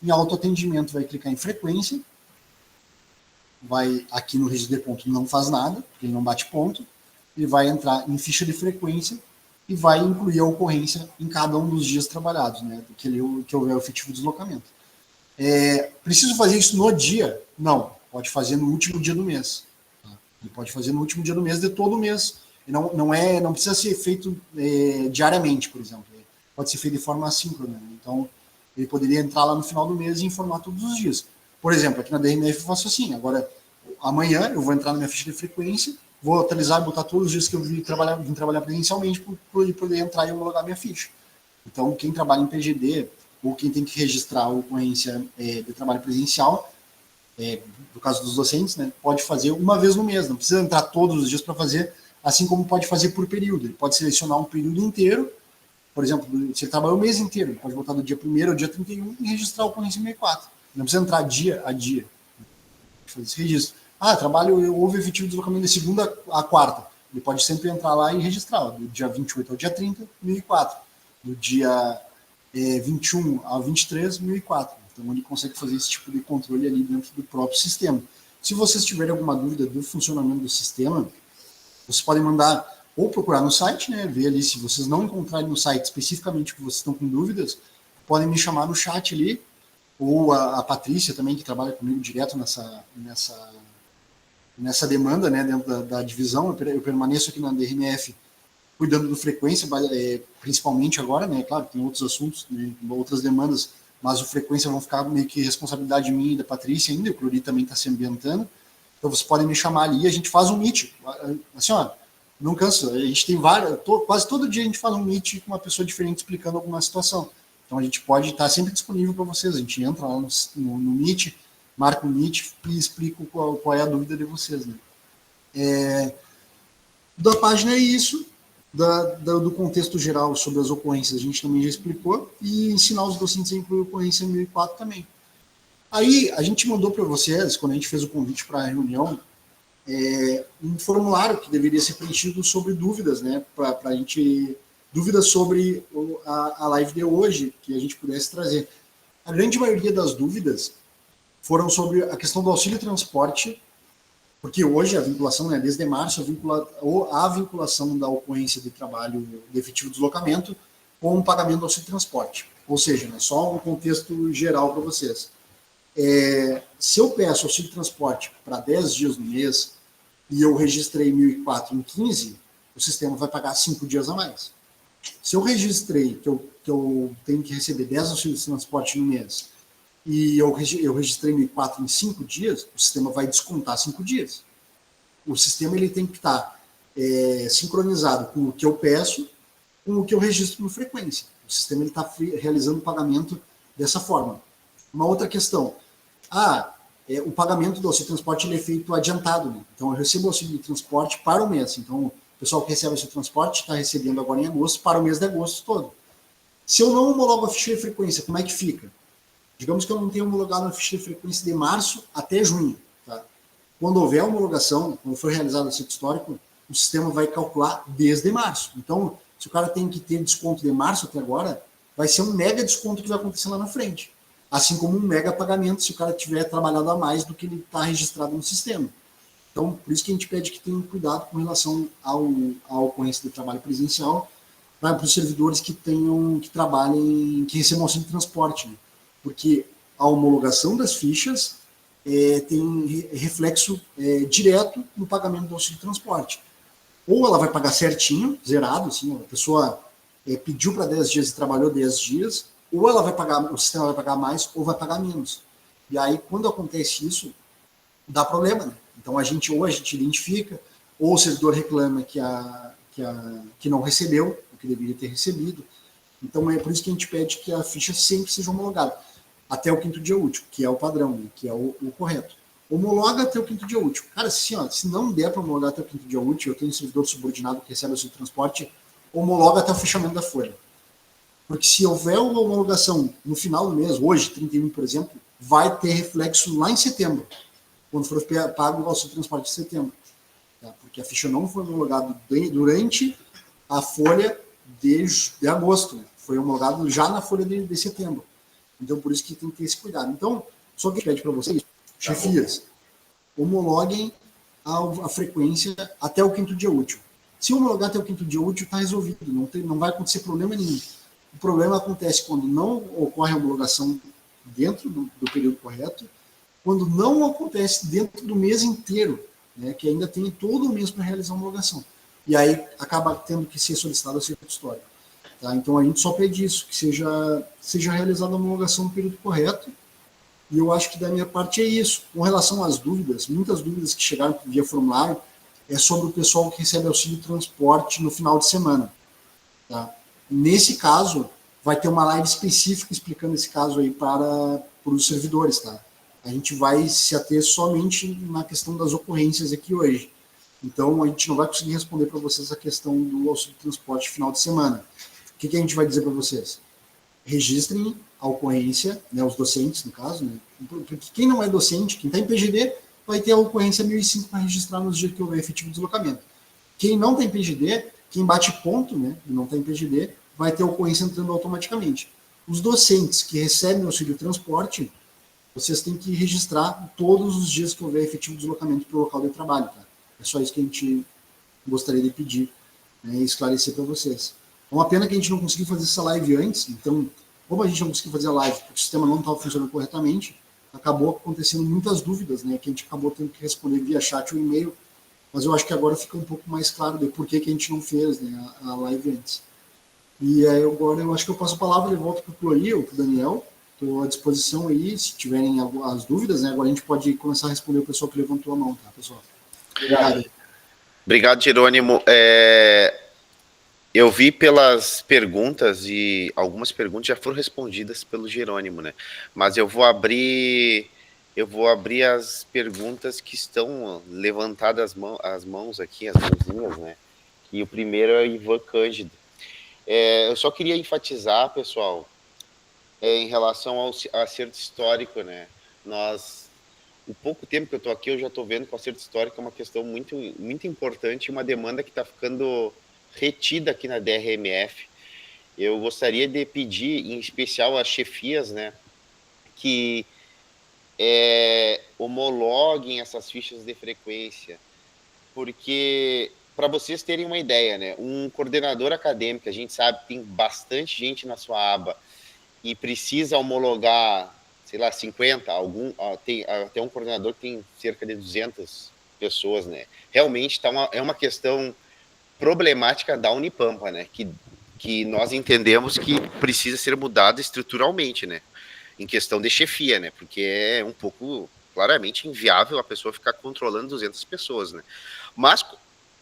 em autoatendimento vai clicar em frequência, vai aqui no registro de ponto não faz nada, porque ele não bate ponto, ele vai entrar em ficha de frequência e vai incluir a ocorrência em cada um dos dias trabalhados, né, que houver o efetivo deslocamento. Preciso fazer isso no dia? Não, pode fazer no último dia do mês. Tá? Ele pode fazer no último dia do mês de todo mês. Não precisa ser feito diariamente, por exemplo. Pode ser feito de forma assíncrona. Né? Então, ele poderia entrar lá no final do mês e informar todos os dias. Por exemplo, aqui na DRMF eu faço assim. Agora, amanhã eu vou entrar na minha ficha de frequência, vou atualizar e botar todos os dias que eu vim trabalhar presencialmente para poder entrar e homologar minha ficha. Então, quem trabalha em PGD ou quem tem que registrar a ocorrência de trabalho presencial, no caso dos docentes, né, pode fazer uma vez no mês, não precisa entrar todos os dias para fazer, assim como pode fazer por período. Ele pode selecionar um período inteiro, por exemplo, se ele trabalhar o mês inteiro, ele pode botar do dia 1º ao dia 31 e registrar a ocorrência 1004. Não precisa entrar dia a dia. Fazer esse registro. Houve efetivo deslocamento de segunda a quarta. Ele pode sempre entrar lá e registrar, do dia 28 ao dia 30, 1004. Do dia 21 ao 23, 1004. Então, ele consegue fazer esse tipo de controle ali dentro do próprio sistema. Se vocês tiverem alguma dúvida do funcionamento do sistema, vocês podem mandar ou procurar no site, né, ver ali, se vocês não encontrarem no site especificamente que vocês estão com dúvidas, podem me chamar no chat ali, ou a Patrícia também, que trabalha comigo direto nessa demanda, né, dentro da divisão. Eu permaneço aqui na DRMF cuidando do frequência, principalmente agora, né, claro, tem outros assuntos, né, outras demandas, mas o frequência vão ficar meio que responsabilidade minha e da Patrícia ainda, o Clori também está se ambientando, Então vocês podem me chamar ali e a gente faz um meet. Assim, ó, não cansa. A gente tem quase todo dia a gente faz um meet com uma pessoa diferente explicando alguma situação. Então a gente pode estar sempre disponível para vocês. A gente entra lá no Meet, marca o Meet e explica qual é a dúvida de vocês. Né? Da página é isso. Do contexto geral sobre as ocorrências a gente também já explicou. E ensinar os docentes a incluir a ocorrência 1004 também. Aí a gente mandou para vocês, quando a gente fez o convite para a reunião, um formulário que deveria ser preenchido sobre dúvidas, né? Para a gente... Dúvidas sobre a live de hoje, que a gente pudesse trazer. A grande maioria das dúvidas foram sobre a questão do auxílio transporte, porque hoje a vinculação, né, desde março, a vinculação da ocorrência de trabalho de efetivo deslocamento com o pagamento do auxílio transporte. Ou seja, né, só um contexto geral para vocês. Se eu peço auxílio transporte para 10 dias no mês e eu registrei 1.004 em 15, o sistema vai pagar 5 dias a mais. Se eu registrei que eu tenho que receber 10 auxílios de transporte no mês e eu registrei 1.004 em 5 dias, o sistema vai descontar 5 dias. O sistema ele tem que estar sincronizado com o que eu peço, com o que eu registro no frequência. O sistema está realizando o pagamento dessa forma. Uma outra questão. O pagamento do auxílio de transporte ele é feito adiantado. Né? Então, eu recebo o auxílio de transporte para o mês. Então, o pessoal que recebe esse transporte está recebendo agora em agosto para o mês de agosto todo. Se eu não homologo a ficha de frequência, como é que fica? Digamos que eu não tenho homologado a ficha de frequência de março até junho. Tá? Quando houver homologação, quando for realizado o ciclo histórico, o sistema vai calcular desde março. Então, se o cara tem que ter desconto de março até agora, vai ser um mega desconto que vai acontecer lá na frente. Assim como um mega pagamento se o cara tiver trabalhado a mais do que ele está registrado no sistema. Então, por isso que a gente pede que tenham cuidado com relação à ocorrência de trabalho presencial para os servidores que trabalhem, que recebam auxílio de transporte. Né? Porque a homologação das fichas tem reflexo direto no pagamento do auxílio de transporte. Ou ela vai pagar certinho, zerado, assim, a pessoa pediu para 10 dias e trabalhou 10 dias, ou ela vai pagar, o sistema vai pagar mais ou vai pagar menos. E aí, quando acontece isso, dá problema, né? Então, a gente identifica, ou o servidor reclama que não recebeu, o que deveria ter recebido. Então, é por isso que a gente pede que a ficha sempre seja homologada, até o 5º dia útil, que é o padrão, né? Que é o correto. Homologa até o 5º dia útil. Cara, se não der para homologar até o 5º dia útil, eu tenho um servidor subordinado que recebe o seu transporte, homologa até o fechamento da folha. Porque se houver uma homologação no final do mês, hoje, 31, por exemplo, vai ter reflexo lá em setembro, quando for pago o auxílio de transporte de setembro. Tá? Porque a ficha não foi homologada durante a folha de agosto. Né? Foi homologado já na folha de setembro. Então, por isso que tem que ter esse cuidado. Então, só que pede para vocês, chefias, homologuem a frequência até o 5º dia útil. Se homologar até o 5º dia útil, está resolvido. Não vai acontecer problema nenhum. O problema acontece quando não ocorre a homologação dentro do período correto, quando não acontece dentro do mês inteiro, né, que ainda tem todo o mês para realizar a homologação. E aí acaba tendo que ser solicitado o ciclo histórico. Tá? Então a gente só pede isso, que seja realizada a homologação no período correto. E eu acho que da minha parte é isso. Com relação às dúvidas, muitas dúvidas que chegaram via formulário é sobre o pessoal que recebe auxílio de transporte no final de semana. Tá? Nesse caso, vai ter uma live específica explicando esse caso aí para os servidores, tá? A gente vai se ater somente na questão das ocorrências aqui hoje. Então, a gente não vai conseguir responder para vocês a questão do auxílio de transporte final de semana. O que a gente vai dizer para vocês? Registrem a ocorrência, né, os docentes, no caso, né? Porque quem não é docente, quem está em PGD, vai ter a ocorrência 1005 para registrar nos dias que houver efetivo deslocamento. Quem não tem PGD, quem bate ponto, né, e não está em PGD, vai ter a ocorrência entrando automaticamente. Os docentes que recebem o auxílio de transporte, vocês têm que registrar todos os dias que houver efetivo deslocamento para o local de trabalho. Tá? É só isso que a gente gostaria de pedir, né, e esclarecer para vocês. É uma pena que a gente não conseguiu fazer essa live antes, então, como a gente não conseguiu fazer a live porque o sistema não estava funcionando corretamente, acabou acontecendo muitas dúvidas, né, que a gente acabou tendo que responder via chat ou e-mail, mas eu acho que agora fica um pouco mais claro de por que a gente não fez, né, a live antes. E aí agora eu acho que eu passo a palavra de volta para o Clori ou para o Daniel, Estou à disposição aí, se tiverem as dúvidas, né? Agora a gente pode começar a responder o pessoal que levantou a mão, tá, pessoal? Obrigado. Obrigado, Jerônimo. Eu vi pelas perguntas, e algumas perguntas já foram respondidas pelo Jerônimo, né? Mas eu vou abrir as perguntas que estão levantadas as mãos aqui, as mãozinhas, né? E o primeiro é o Ivan Cândido. Eu só queria enfatizar, pessoal, em relação ao acerto histórico, né? O pouco tempo que eu estou aqui, eu já estou vendo que o acerto histórico é uma questão muito, muito importante, uma demanda que está ficando retida aqui na DRMF. Eu gostaria de pedir, em especial às chefias, né, que homologuem essas fichas de frequência, porque, para vocês terem uma ideia, né, um coordenador acadêmico, a gente sabe que tem bastante gente na sua aba e precisa homologar, sei lá, 50, tem até um coordenador que tem cerca de 200 pessoas, né? Realmente é uma questão problemática da Unipampa, né? Que nós entendemos que precisa ser mudada estruturalmente, né? Em questão de chefia, né? Porque é um pouco, claramente, inviável a pessoa ficar controlando 200 pessoas, né? Mas,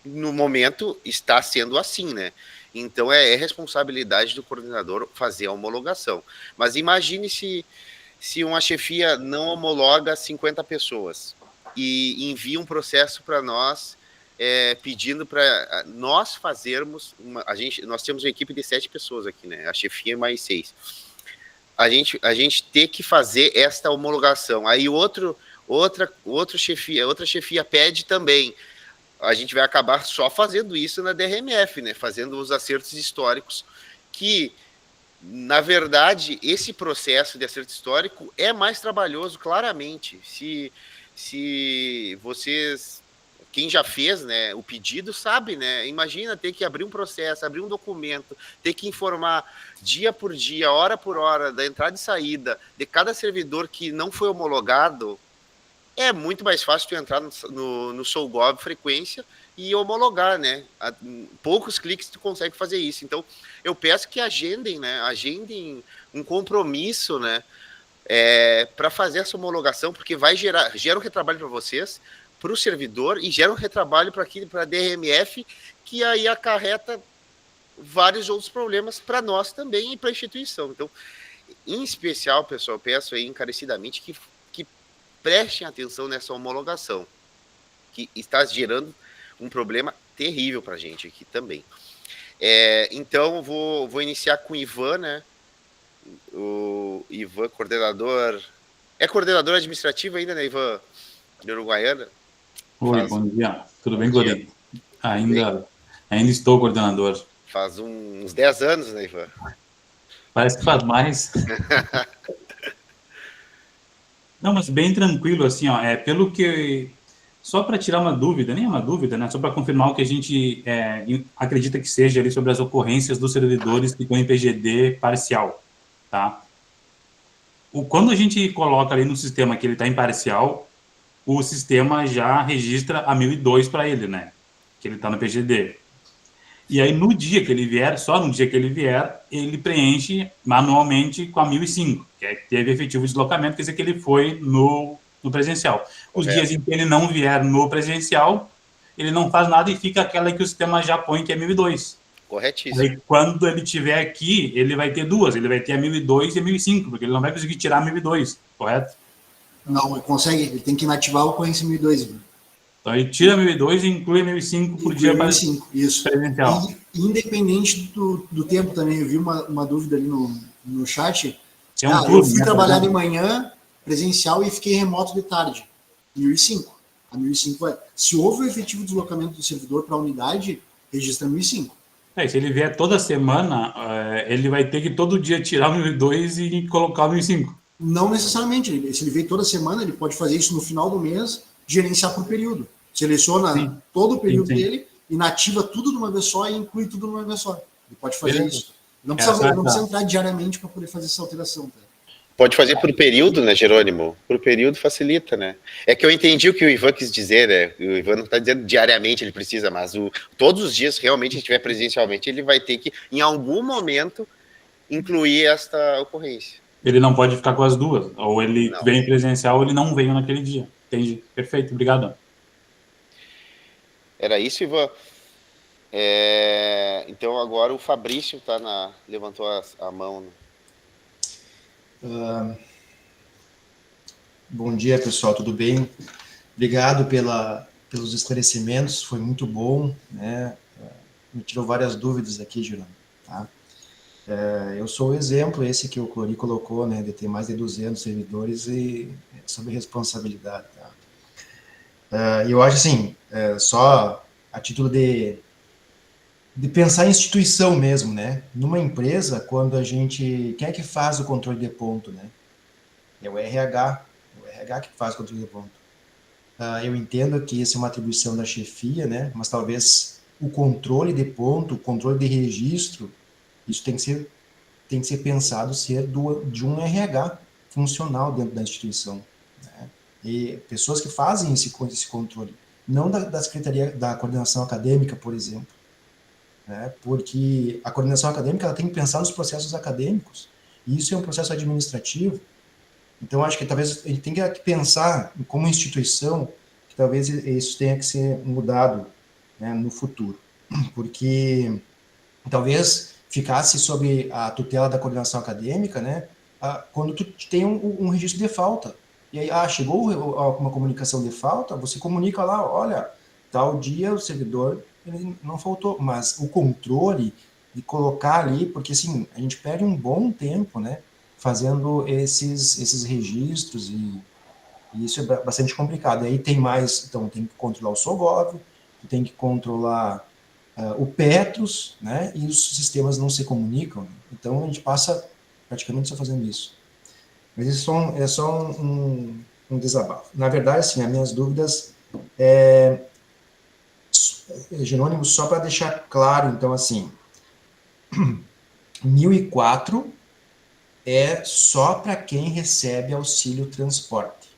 no momento, está sendo assim, né? Então, é responsabilidade do coordenador fazer a homologação. Mas imagine se uma chefia não homologa 50 pessoas e envia um processo para nós, pedindo para nós fazermos, nós temos uma equipe de 7 pessoas aqui, né? A chefia mais 6. A gente ter que fazer esta homologação. Aí outra chefia pede também. A gente vai acabar só fazendo isso na DRMF, né? Fazendo os acertos históricos, que, na verdade, esse processo de acerto histórico é mais trabalhoso, claramente. Se vocês, quem já fez, né, o pedido sabe, né? Imagina ter que abrir um processo, abrir um documento, ter que informar dia por dia, hora por hora, da entrada e saída de cada servidor que não foi homologado. É muito mais fácil tu entrar no SolGov frequência e homologar, né? Poucos cliques tu consegue fazer isso. Então, eu peço que agendem, né? Agendem um compromisso, né? Para fazer essa homologação, porque gera um retrabalho para vocês, para o servidor, e gera um retrabalho para a DRMF, que aí acarreta vários outros problemas para nós também e para a instituição. Então, em especial, pessoal, eu peço aí encarecidamente que prestem atenção nessa homologação, que está gerando um problema terrível para a gente aqui também. Então, vou iniciar com o Ivan, né? O Ivan, coordenador... É coordenador administrativo ainda, né, Ivan? De Uruguaiana? Oi, bom dia. Tudo bem, Glorinha? Ainda estou coordenador. Faz uns 10 anos, né, Ivan? Parece que faz mais. Não, mas bem tranquilo, assim, ó, pelo que... Só para tirar uma dúvida, nem é uma dúvida, né? Só para confirmar o que a gente acredita que seja ali sobre as ocorrências dos servidores que estão em PGD parcial, tá? Quando a gente coloca ali no sistema que ele está em parcial, o sistema já registra a 1002 para ele, né? Que ele está no PGD. E aí, no dia que ele vier, só no dia que ele vier, ele preenche manualmente com a 1005, que teve efetivo deslocamento, quer dizer que ele foi no presencial. Os dias em que ele não vier no presencial, ele não faz nada e fica aquela que o sistema já põe, que é 1002. Corretíssimo. Aí, quando ele estiver aqui, ele vai ter duas, ele vai ter a 1002 e a 1005, porque ele não vai conseguir tirar a 1002, correto? Não, ele consegue, ele tem que inativar a ocorrência 1002, viu? Então, ele tira a 1002 e inclui a 1005 por dia para isso. presencial. Independente do tempo também, eu vi uma dúvida ali no chat. Eu fui trabalhar de manhã presencial e fiquei remoto de tarde. 1005. A 1005 vai. Se houve o efetivo deslocamento do servidor para a unidade, registra 1005. Se ele vier toda semana, ele vai ter que todo dia tirar o 1002 e colocar o 1005. Não necessariamente. Se ele veio toda semana, ele pode fazer isso no final do mês, gerenciar por período. Seleciona todo o período dele, inativa tudo de uma vez só e inclui tudo de uma vez só. Ele pode fazer isso. Não precisa entrar diariamente para poder fazer essa alteração. Tá? Pode fazer por período, né, Jerônimo? Por período facilita, né? É que eu entendi o que o Ivan quis dizer, né? O Ivan não está dizendo diariamente ele precisa, mas todos os dias, realmente, se estiver presencialmente, ele vai ter que, em algum momento, incluir esta ocorrência. Ele não pode ficar com as duas. Ou ele Não. vem presencial ou ele não veio naquele dia. Entendi. Perfeito, obrigado. Era isso, Ivan. Então agora o Fabrício levantou a mão. Bom dia, pessoal, tudo bem? Obrigado pelos esclarecimentos, foi muito bom, né? Me tirou várias dúvidas aqui, Gerando, tá? Eu sou o exemplo, esse que o Clori colocou, né, de ter mais de 200 servidores e sobre responsabilidade, tá? Eu acho assim, só a título de pensar em instituição mesmo, né? Numa empresa, quando a gente... Quem é que faz o controle de ponto, né? É o RH. O RH que faz o controle de ponto. Eu entendo que isso é uma atribuição da chefia, né? Mas talvez o controle de ponto, o controle de registro, isso tem que ser pensado ser de um RH funcional dentro da instituição, né? E pessoas que fazem esse controle, não da Secretaria da Coordenação Acadêmica, por exemplo, né? Porque a coordenação acadêmica ela tem que pensar nos processos acadêmicos, e isso é um processo administrativo. Então, acho que talvez a gente tenha que pensar como instituição que talvez isso tenha que ser mudado, né, no futuro, porque talvez ficasse sob a tutela da coordenação acadêmica, né, quando tu tem um registro de falta, e aí, chegou uma comunicação de falta, você comunica lá, olha, tal dia o servidor ele não faltou, mas o controle de colocar ali, porque assim, a gente perde um bom tempo, né, fazendo esses registros, e isso é bastante complicado. Aí tem mais, então tem que controlar o SOGOV, tem que controlar o Petros, né, e os sistemas não se comunicam, né? Então a gente passa praticamente só fazendo isso. Mas isso é só um desabafo. Na verdade, assim, as minhas dúvidas Jerônimo, só para deixar claro, então, assim, 1004 é só para quem recebe auxílio transporte.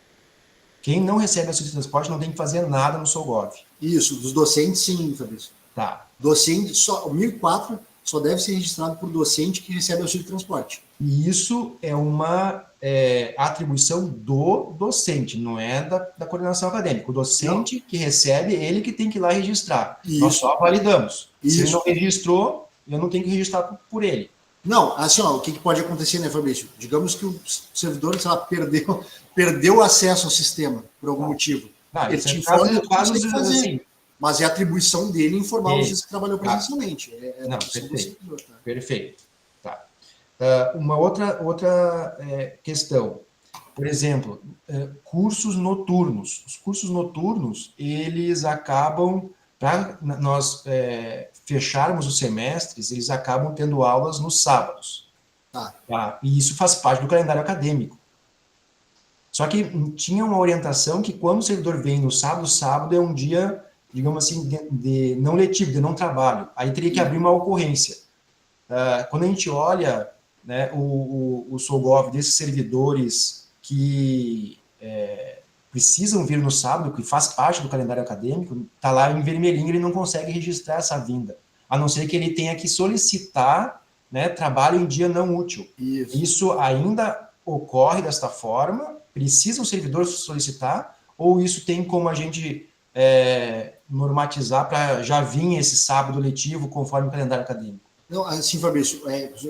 Quem não recebe auxílio transporte não tem que fazer nada no SOGOV. Isso, dos docentes, sim, Fabrício. Tá. Docente, o 1004 só deve ser registrado por docente que recebe auxílio transporte. E isso é uma atribuição do docente, não é da coordenação acadêmica. O docente que recebe, ele que tem que ir lá registrar. Isso. Nós só validamos. Isso. Se ele não registrou, eu não tenho que registrar por ele. Não, assim, ó, o que pode acontecer, né, Fabrício? Digamos que o servidor, sei lá, perdeu o acesso ao sistema, por algum motivo. Ele te informa o que você tem que fazer. Assim, mas é atribuição dele informar os dias que trabalhou presencialmente. Não, perfeito. Tá? Perfeito. Tá. Uma outra questão. Por exemplo, cursos noturnos. Os cursos noturnos, eles acabam, para nós fecharmos os semestres, eles acabam tendo aulas nos sábados. Tá? E isso faz parte do calendário acadêmico. Só que tinha uma orientação que quando o servidor vem no sábado, sábado é um dia, digamos assim, de não letivo, de não trabalho. Aí teria que abrir uma ocorrência. Quando a gente olha, né, o SOGOV desses servidores que precisam vir no sábado, que faz parte do calendário acadêmico, está lá em vermelhinho, ele não consegue registrar essa vinda, a não ser que ele tenha que solicitar, né, trabalho em dia não útil. Isso ainda ocorre desta forma? Precisa o servidor solicitar? Ou isso tem como a gente normatizar para já vir esse sábado letivo conforme o calendário acadêmico? Não, assim, Fabrício,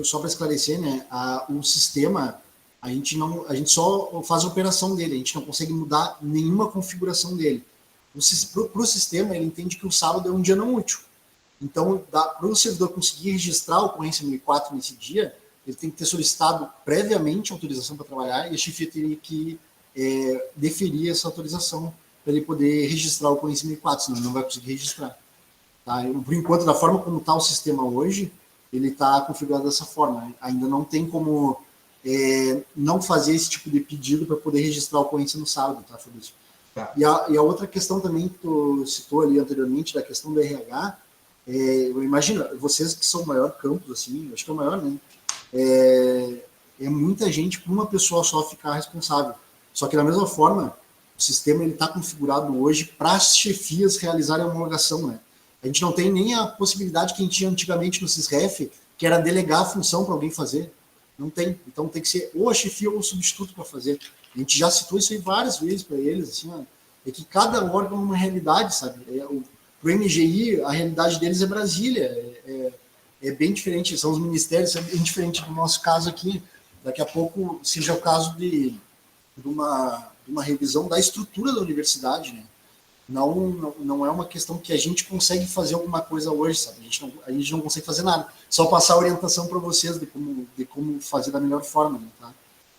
só para esclarecer, né, o sistema, a gente só faz a operação dele, a gente não consegue mudar nenhuma configuração dele. Para o sistema, ele entende que o sábado é um dia não útil. Então, para o servidor conseguir registrar a ocorrência 1004 nesse dia, ele tem que ter solicitado previamente autorização para trabalhar, e a chefia teria que deferir essa autorização para ele poder registrar a ocorrência 1004, senão ele não vai conseguir registrar. Tá? Por enquanto, da forma como está o sistema hoje, ele está configurado dessa forma. Ainda não tem como não fazer esse tipo de pedido para poder registrar a ocorrência no sábado, tá, Fabrício? Tá. E a outra questão também que tu citou ali anteriormente, da questão do RH, eu imagino, vocês que são o maior campus, assim, acho que é o maior, né? É muita gente para uma pessoa só ficar responsável. Só que da mesma forma, o sistema está configurado hoje para as chefias realizarem a homologação, né? A gente não tem nem a possibilidade que a gente tinha antigamente no SysRef, que era delegar a função para alguém fazer. Não tem. Então tem que ser ou a chefia ou o substituto para fazer. A gente já citou isso aí várias vezes para eles, assim, ó, é que cada órgão é uma realidade, sabe? O MGI, a realidade deles é Brasília, é bem diferente, são os ministérios, é bem diferente do nosso caso aqui. Daqui a pouco seja o caso de uma revisão da estrutura da universidade, né? Não é uma questão que a gente consegue fazer alguma coisa hoje, sabe? A gente não consegue fazer nada. Só passar a orientação para vocês de como fazer da melhor forma, né, tá?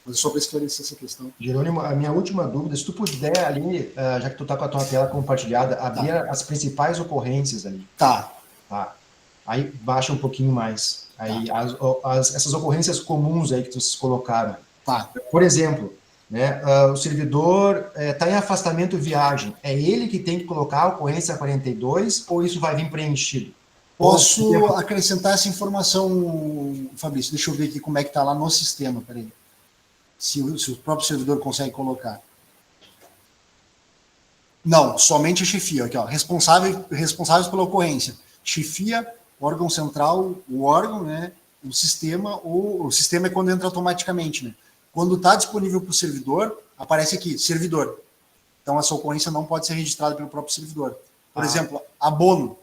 Mas só para esclarecer essa questão. Jerônimo, a minha última dúvida, se tu puder ali, já que tu tá com a tua tela compartilhada, abrir as principais ocorrências ali. Tá. Aí baixa um pouquinho mais. Aí essas ocorrências comuns aí que vocês colocaram. Tá. Por exemplo, né, o servidor está em afastamento viagem. É ele que tem que colocar a ocorrência 42 ou isso vai vir preenchido? Posso acrescentar essa informação, Fabrício? Deixa eu ver aqui como é que está lá no sistema, peraí. Se o próprio servidor consegue colocar. Não, somente a chefia. Aqui, ó, responsáveis pela ocorrência. Chefia, órgão central, o órgão, né, o sistema é quando entra automaticamente, né? Quando está disponível para o servidor, aparece aqui, servidor. Então, essa ocorrência não pode ser registrada pelo próprio servidor. Por exemplo, abono.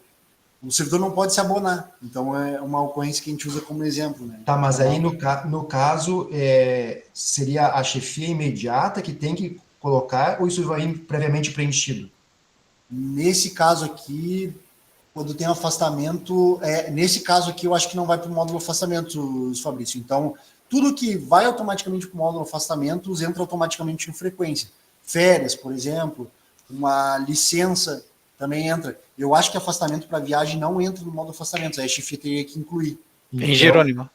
O servidor não pode se abonar. Então, é uma ocorrência que a gente usa como exemplo, né? Tá, mas aí, no caso, seria a chefia imediata que tem que colocar ou isso vai vir previamente preenchido? Nesse caso aqui, quando tem afastamento... nesse caso aqui, eu acho que não vai para o módulo afastamento, Fabrício. Então, tudo que vai automaticamente para o módulo afastamentos entra automaticamente em frequência. Férias, por exemplo, uma licença também entra. Eu acho que afastamento para viagem não entra no módulo afastamentos, aí a chefia teria que incluir. Então, em Jerônimo,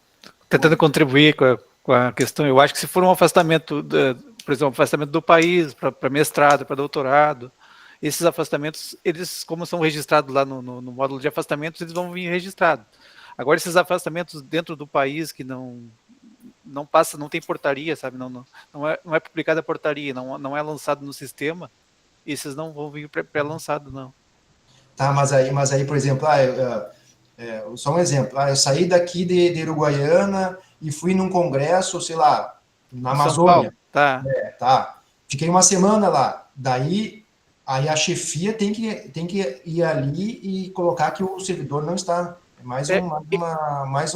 tentando contribuir com a questão, eu acho que se for um afastamento, por exemplo, um afastamento do país para mestrado, para doutorado, esses afastamentos, eles, como são registrados lá no módulo de afastamentos, eles vão vir registrados. Agora, esses afastamentos dentro do país que não passa, não tem portaria, sabe? Não é publicada a portaria, não é lançado no sistema, esses não vão vir pré-lançado, não. Tá, mas aí, por exemplo, só um exemplo, eu saí daqui de Uruguaiana e fui num congresso, sei lá, na Amazônia. Tá. Fiquei uma semana lá, daí a chefia tem que ir ali e colocar que o servidor não está. Mais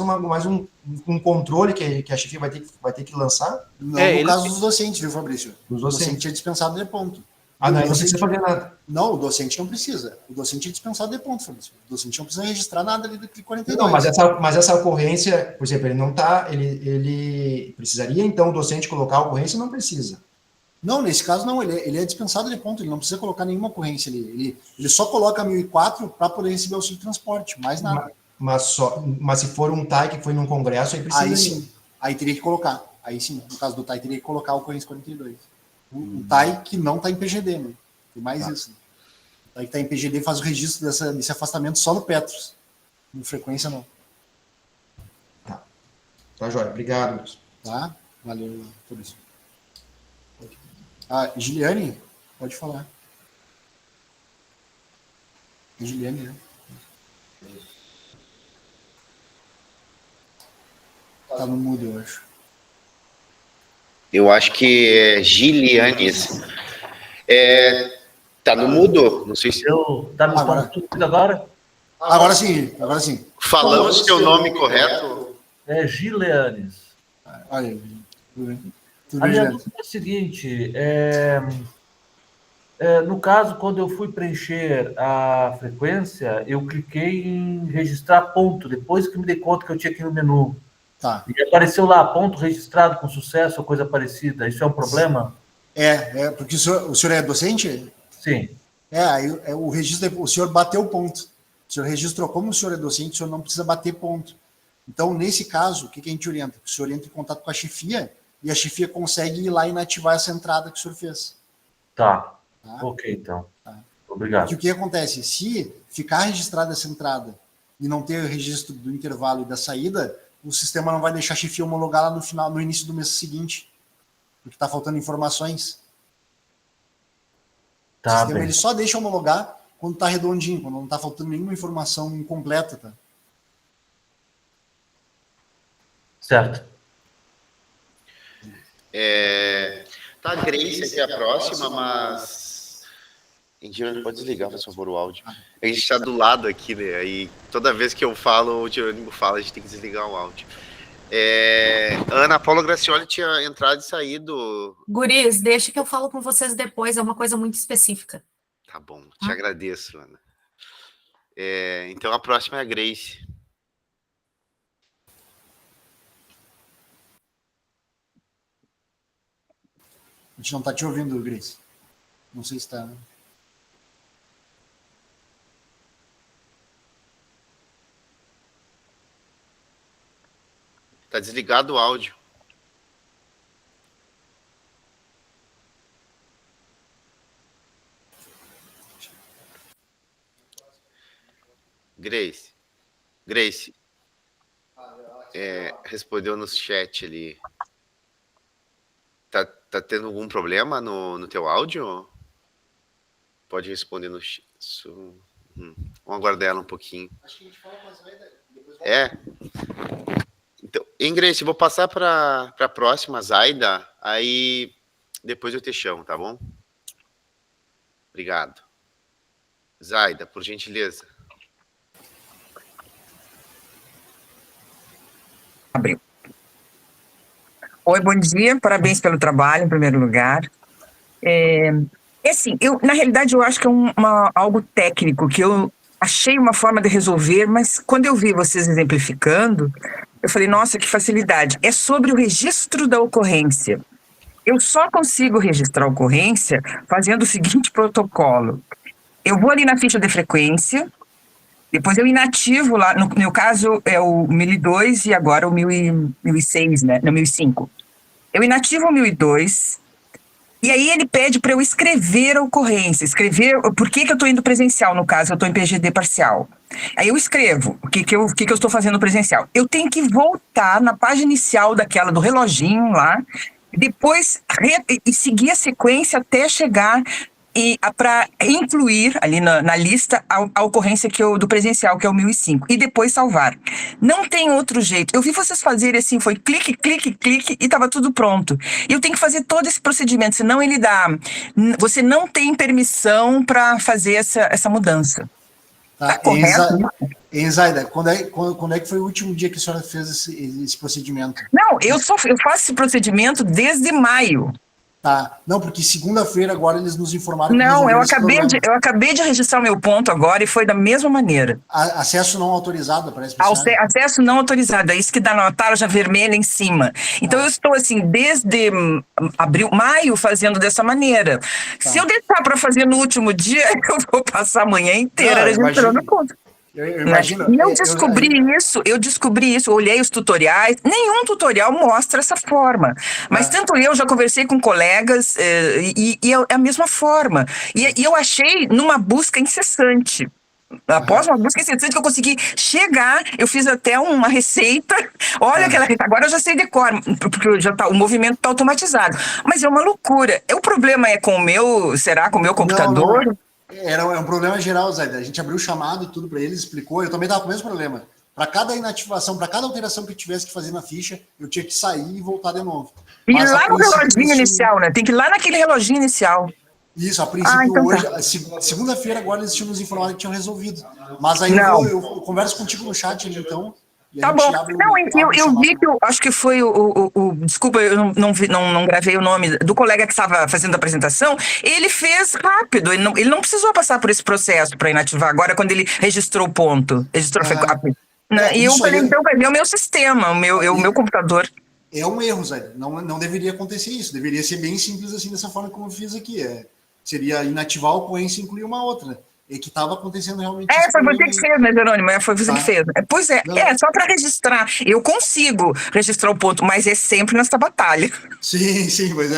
um controle que a chefia vai ter que lançar? Não, no caso dos docentes, viu, Fabrício? O docente é dispensado de ponto. Não precisa fazer nada. Não, o docente não precisa. O docente é dispensado de ponto, Fabrício. O docente não precisa registrar nada ali do 42. Não, mas essa ocorrência, por exemplo, ele não está, ele precisaria, então, o docente colocar a ocorrência? Não precisa. Não, nesse caso não, ele é dispensado de ponto, ele não precisa colocar nenhuma ocorrência ali. Ele só coloca 1004 para poder receber o auxílio de transporte, mais nada. Mas se for um TAI que foi num congresso, aí precisa... Aí sim, aí teria que colocar. Aí sim, no caso do TAI, teria que colocar a ocorrência 42. O TAI que não está em PGD, né? Tem mais isso. Né? O TAI que está em PGD faz o registro desse afastamento só no Petros. No frequência, não. Tá, Jóia. Obrigado, Lucas. Tá? Valeu por isso. Giliane, pode falar. Giliane, né? Tá no mudo, eu acho. Eu acho que é Gilianes. Tá no mudo? Não sei se... Tá me escutando agora? Agora sim, agora sim. Falamos seu nome correto? É Gilianes. Olha, tudo bem. A minha dúvida é a seguinte, no caso, quando eu fui preencher a frequência, eu cliquei em registrar ponto, depois que me dei conta que eu tinha aqui no menu. Tá. E apareceu lá, ponto registrado com sucesso ou coisa parecida. Isso é um problema? Porque o senhor é docente? Sim. O registro, o senhor bateu o ponto. O senhor registrou como o senhor é docente, o senhor não precisa bater ponto. Então, nesse caso, o que a gente orienta? O senhor entra em contato com a chefia e a chefia consegue ir lá e inativar essa entrada que o senhor fez. Tá. Ok, então. Tá. Obrigado. Porque o que acontece? Se ficar registrada essa entrada e não ter o registro do intervalo e da saída, o sistema não vai deixar a chefia homologar lá no início do mês seguinte, porque está faltando informações. O sistema ele só deixa homologar quando está redondinho, quando não está faltando nenhuma informação completa. Tá? Certo. Tá, Grace aqui é a próxima, mas... Jerônimo, pode desligar, por favor, o áudio. A gente está do lado aqui, né? Aí toda vez que eu falo, o Jerônimo fala, a gente tem que desligar o áudio. Ana Paula Gracioli tinha entrado e saído. Guris, deixa que eu falo com vocês depois, é uma coisa muito específica. Tá bom, te agradeço, Ana. Então a próxima é a Grace. A gente não está te ouvindo, Grace. Não sei se está... Tá desligado o áudio. Grace. Respondeu no chat ali. Tá tendo algum problema no teu áudio? Pode responder no chat. Vamos aguardar ela um pouquinho. Acho que a gente fala com a Zaida. Então, Grace, vou passar para a próxima, Zaida, aí depois eu te chamo, tá bom? Obrigado. Zaida, por gentileza. Abriu. Oi, bom dia, parabéns pelo trabalho, em primeiro lugar. Assim, na realidade, eu acho que é algo técnico, que eu achei uma forma de resolver, mas quando eu vi vocês exemplificando, eu falei, nossa, que facilidade. É sobre o registro da ocorrência. Eu só consigo registrar a ocorrência fazendo o seguinte protocolo. Eu vou ali na ficha de frequência, depois eu inativo lá, no meu caso é o 1002 e agora o 1006, né? No 1005. Eu inativo o 1002 e aí ele pede para eu escrever a ocorrência, por que eu estou indo presencial, no caso eu estou em PGD parcial. Aí eu escrevo o que eu estou fazendo presencial. Eu tenho que voltar na página inicial daquela do reloginho lá, depois e seguir a sequência até chegar para incluir ali na lista a ocorrência do presencial, que é o 1005, e depois salvar. Não tem outro jeito. Eu vi vocês fazerem assim, foi clique, clique, clique, e estava tudo pronto. E eu tenho que fazer todo esse procedimento, senão você não tem permissão para fazer essa mudança. Tá correto? Zaida, quando é que foi o último dia que a senhora fez esse procedimento? Não, eu faço esse procedimento desde maio. Tá, não, porque segunda-feira agora eles nos informaram... Não, eu acabei de registrar o meu ponto agora e foi da mesma maneira. Acesso não autorizado, parece. Acesso não autorizado, é isso que dá na tarja vermelha em cima. Então eu estou assim, desde maio fazendo dessa maneira. Tá. Se eu deixar para fazer no último dia, eu vou passar a manhã inteira registrando o ponto. Eu imagino. E eu descobri isso, olhei os tutoriais, nenhum tutorial mostra essa forma. Mas tanto eu já conversei com colegas e é a mesma forma. E eu achei numa busca incessante. Após uma busca incessante que eu consegui chegar, eu fiz até uma receita. Olha aquela receita, agora eu já sei decor, porque o movimento está automatizado. Mas é uma loucura. O problema é com o meu computador? Não. Era um problema geral, Zaida. A gente abriu o chamado e tudo para eles, explicou. Eu também estava com o mesmo problema. Para cada inativação, para cada alteração que eu tivesse que fazer na ficha, eu tinha que sair e voltar de novo. E lá no reloginho inicial, né? Tem que ir lá naquele reloginho inicial. Isso, a princípio então hoje, segunda-feira agora eles tinham nos informado que tinham resolvido. Mas aí eu converso contigo no chat ali, então. Tá bom. Eu vi que acho que foi desculpa, eu não gravei o nome do colega que estava fazendo a apresentação. Ele fez rápido, ele não precisou passar por esse processo para inativar agora, quando ele registrou o ponto. E eu falei, então vai ver o meu sistema, o meu computador. É um erro, Zé. Não deveria acontecer isso. Deveria ser bem simples assim, dessa forma como eu fiz aqui. Seria inativar a ocorrência e incluir uma outra. E que estava acontecendo realmente. Foi você que fez, né, Jerônimo? Foi você que fez. Pois é, só para registrar. Eu consigo registrar o ponto, mas é sempre nessa batalha. Sim, mas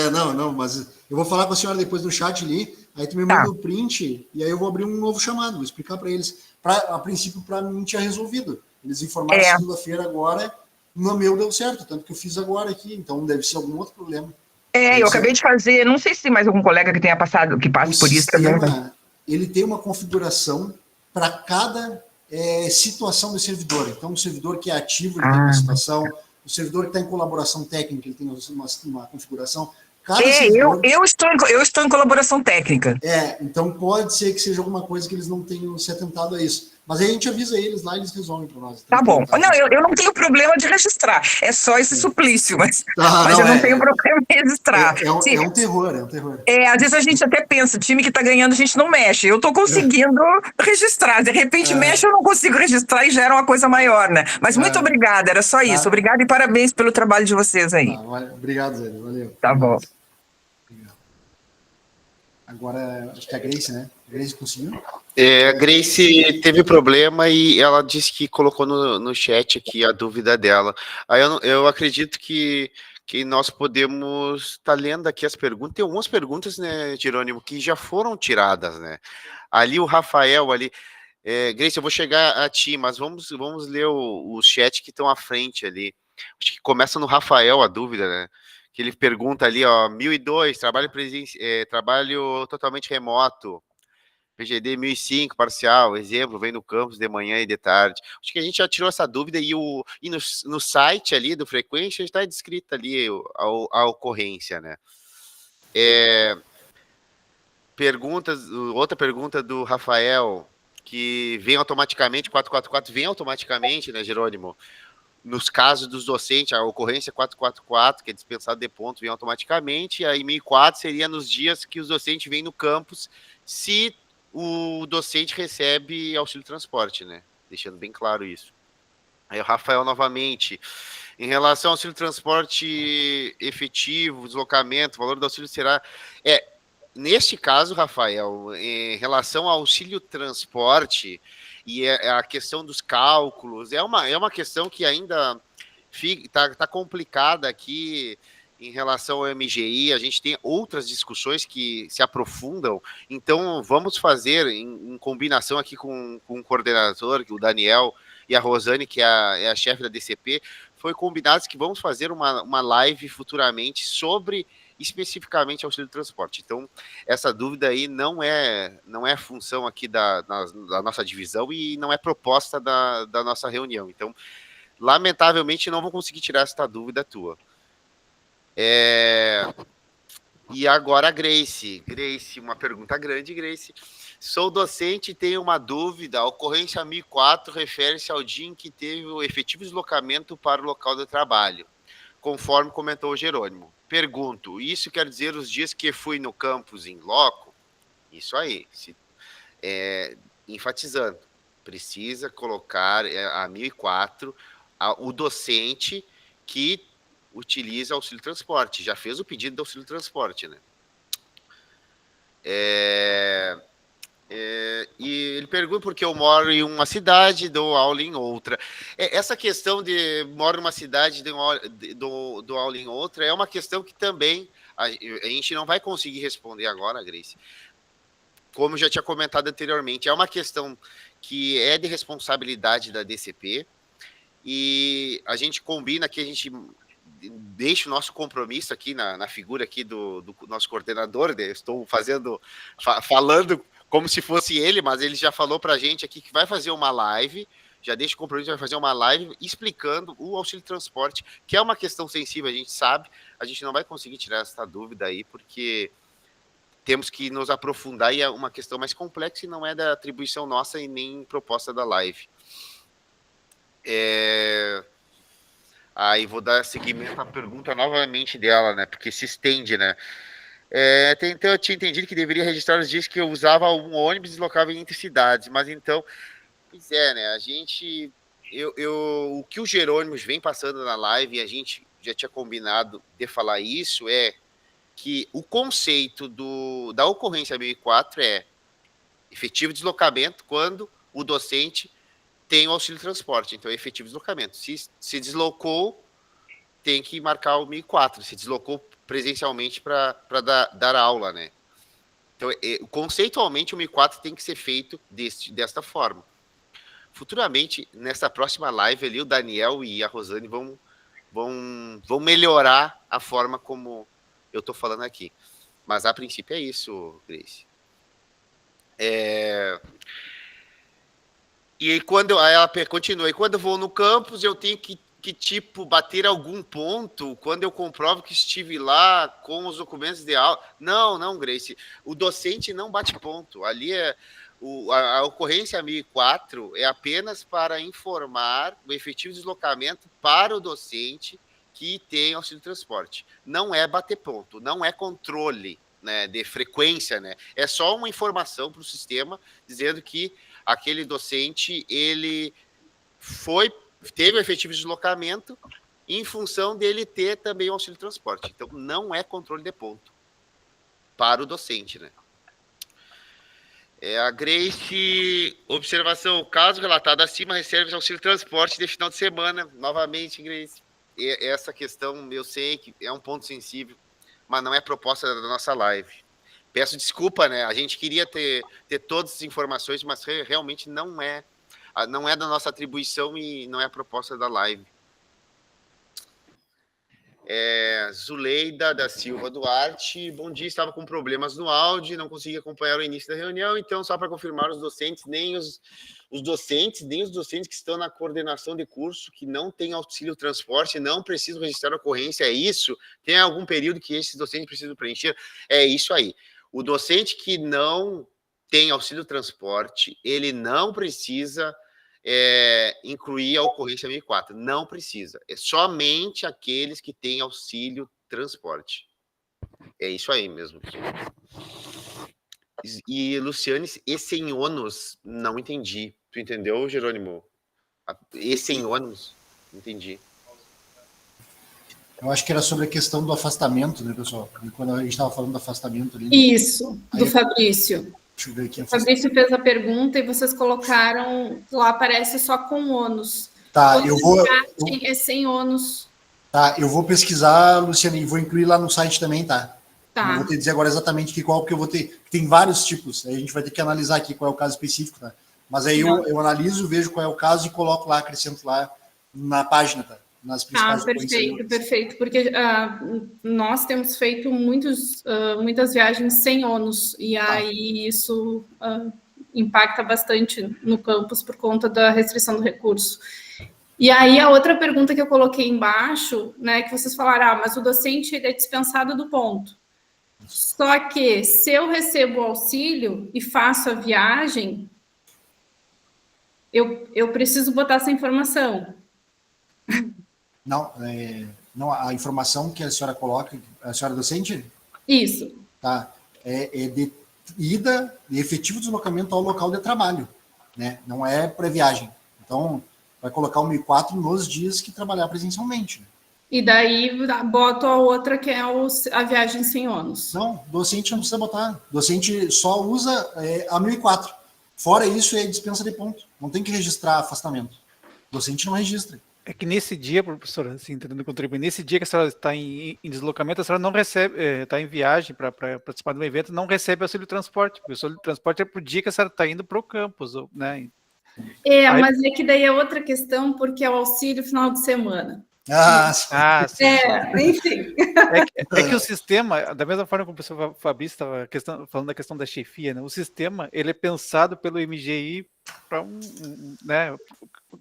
mas eu vou falar com a senhora depois no chat ali, aí tu me manda o print, e aí eu vou abrir um novo chamado, vou explicar para eles. A princípio, para mim, tinha resolvido. Eles informaram segunda-feira agora, no meu deu certo, tanto que eu fiz agora aqui, então deve ser algum outro problema. Eu acabei de fazer, não sei se tem mais algum colega que tenha passado, que passe por isso também. Ele tem uma configuração para cada situação do servidor. Então, o servidor que é ativo, ele tem uma situação, o servidor que está em colaboração técnica, ele tem uma configuração. Cada servidor... eu estou em colaboração técnica. Então pode ser que seja alguma coisa que eles não tenham se atentado a isso. Mas aí a gente avisa eles lá e eles resolvem para nós. Tá bom. Não, eu não tenho problema de registrar. É só esse suplício, mas eu não tenho problema em registrar. É um terror, é um terror. Às vezes a gente até pensa, time que tá ganhando, a gente não mexe. Eu tô conseguindo registrar. De repente mexe, eu não consigo registrar e gera uma coisa maior, né? Mas muito obrigada, era só isso. Obrigada e parabéns pelo trabalho de vocês aí. Obrigado, Zé. Valeu. Tá bom. Agora, acho que é a Grace, né? A Grace conseguiu? A Grace teve problema e ela disse que colocou no chat aqui a dúvida dela. Aí eu acredito que nós podemos estar lendo aqui as perguntas. Tem algumas perguntas, né, Jerônimo, que já foram tiradas, né? Ali o Rafael, ali... Grace, eu vou chegar a ti, mas vamos ler os chats que estão à frente ali. Acho que começa no Rafael a dúvida, né? Que ele pergunta ali, 1002, trabalho totalmente remoto, PGD 1005, parcial, exemplo, vem no campus de manhã e de tarde. Acho que a gente já tirou essa dúvida e no site ali do Frequência está descrita ali a ocorrência, né? Outra pergunta do Rafael, que vem automaticamente, 444 vem automaticamente, né, Jerônimo? Nos casos dos docentes, a ocorrência 444, que é dispensado de ponto, vem automaticamente, e aí 1004 seria nos dias que os docentes vêm no campus, se o docente recebe auxílio transporte, né? Deixando bem claro isso. Aí o Rafael novamente, em relação ao auxílio transporte efetivo, deslocamento, o valor do auxílio será... Neste caso, Rafael, em relação ao auxílio transporte... E a questão dos cálculos é uma questão que ainda está complicada aqui em relação ao MGI. A gente tem outras discussões que se aprofundam, então vamos fazer em combinação aqui com o coordenador, o Daniel, e a Rosane, que é a chefe da DCP, foi combinado que vamos fazer uma live futuramente sobre especificamente auxílio transporte. Então, essa dúvida aí não é função aqui da nossa divisão e não é proposta da nossa reunião. Então, lamentavelmente, não vou conseguir tirar essa dúvida tua. E agora a Grace. Grace, uma pergunta grande, Grace. Sou docente e tenho uma dúvida. A ocorrência 1004 refere-se ao dia em que teve o efetivo deslocamento para o local de trabalho, conforme comentou o Jerônimo. Pergunto, isso quer dizer os dias que fui no campus em loco? Isso aí, enfatizando, precisa colocar a 1004, o docente que utiliza auxílio transporte, já fez o pedido de auxílio transporte, né? E ele pergunta por que eu moro em uma cidade, dou aula em outra. Essa questão de moro em uma cidade, dou aula em outra, é uma questão que também a gente não vai conseguir responder agora, Grace. Como eu já tinha comentado anteriormente, é uma questão que é de responsabilidade da DCP e a gente combina que a gente deixa o nosso compromisso aqui na figura aqui do nosso coordenador, né? Estou falando como se fosse ele, mas ele já falou para a gente aqui que vai fazer uma live, já deixa o compromisso, vai fazer uma live explicando o auxílio transporte, que é uma questão sensível, a gente sabe, a gente não vai conseguir tirar essa dúvida aí, porque temos que nos aprofundar e é uma questão mais complexa e não é da atribuição nossa e nem proposta da live. Aí vou dar seguimento à pergunta novamente dela, né, porque se estende, né. Então eu tinha entendido que deveria registrar os dias que eu usava um ônibus e deslocava entre cidades, mas então, pois né, o que o Jerônimo vem passando na live, e a gente já tinha combinado de falar isso, é que o conceito da ocorrência 1004 é efetivo deslocamento quando o docente tem o auxílio transporte, então é efetivo deslocamento. Se deslocou, tem que marcar o 1004, se deslocou presencialmente para dar aula, né? Então, conceitualmente, o 1004 tem que ser feito desta forma. Futuramente, nessa próxima live ali, o Daniel e a Rosane vão melhorar a forma como eu estou falando aqui. Mas, a princípio, é isso, Grace. E aí, aí ela continua, e quando eu vou no campus, eu tenho que que, tipo, bater algum ponto quando eu comprovo que estive lá com os documentos de aula. Não, Grace. O docente não bate ponto. Ali a ocorrência 1004 é apenas para informar o efetivo deslocamento para o docente que tem auxílio transporte. Não é bater ponto, não é controle, né, de frequência, né? É só uma informação para o sistema dizendo que aquele docente ele teve o efetivo deslocamento em função dele ter também o auxílio transporte. Então, não é controle de ponto para o docente, né? A Grace, observação, o caso relatado acima recebe auxílio transporte de final de semana. Novamente, Grace, essa questão eu sei que é um ponto sensível, mas não é proposta da nossa live. Peço desculpa, né? A gente queria ter todas as informações, mas realmente não é da nossa atribuição e não é a proposta da live. Zuleida da Silva Duarte, bom dia, estava com problemas no áudio, não consegui acompanhar o início da reunião, então só para confirmar os docentes, nem os docentes que estão na coordenação de curso, que não têm auxílio transporte, não precisam registrar a ocorrência, é isso? Tem algum período que esses docentes precisam preencher? É isso aí. O docente que não tem auxílio transporte, ele não precisa incluir a ocorrência 1004. Não precisa. É somente aqueles que têm auxílio transporte. É isso aí mesmo. E, Luciane, e sem ônus? Não entendi. Tu entendeu, Jerônimo? E sem ônus? Entendi. Eu acho que era sobre a questão do afastamento, né, pessoal? Quando a gente estava falando do afastamento ali. Isso, do Fabrício. Deixa eu ver aqui. O Fabrício fez a pergunta e vocês colocaram, lá aparece só com ônus. Tá, É sem ônus. Tá, eu vou pesquisar, Luciane, e vou incluir lá no site também, tá? Tá. Não vou te dizer agora exatamente qual, porque eu vou ter... Tem vários tipos, aí a gente vai ter que analisar aqui qual é o caso específico, tá? Mas aí eu analiso, vejo qual é o caso e coloco lá, acrescento lá na página, tá? Nas principais Perfeito, porque nós temos feito muitas viagens sem ônus, e aí isso impacta bastante no campus por conta da restrição do recurso. E aí a outra pergunta que eu coloquei embaixo, né, que vocês falaram, mas o docente ele é dispensado do ponto. Só que se eu recebo o auxílio e faço a viagem, eu preciso botar essa informação. Não, a informação que a senhora coloca, a senhora é docente? Isso. Tá, é de ida, de efetivo deslocamento ao local de trabalho, né? Não é pré-viagem. Então, vai colocar o 1004 nos dias que trabalhar presencialmente. Né? E daí, boto a outra, que é a viagem sem ônus. Não, docente não precisa botar. Docente só usa a 1004. Fora isso, é dispensa de ponto. Não tem que registrar afastamento. Docente não registra. É que nesse dia, professora, assim, tentando contribuir, nesse dia que a senhora está em deslocamento, a senhora não recebe, está em viagem para participar do evento, não recebe auxílio transporte. O auxílio transporte é para o dia que a senhora está indo para o campus, né? Mas é que daí é outra questão, porque é o auxílio final de semana. Sim. Enfim. É que o sistema, da mesma forma como o professor Fabrício estava falando da questão da chefia, né? O sistema ele é pensado pelo MGI para né,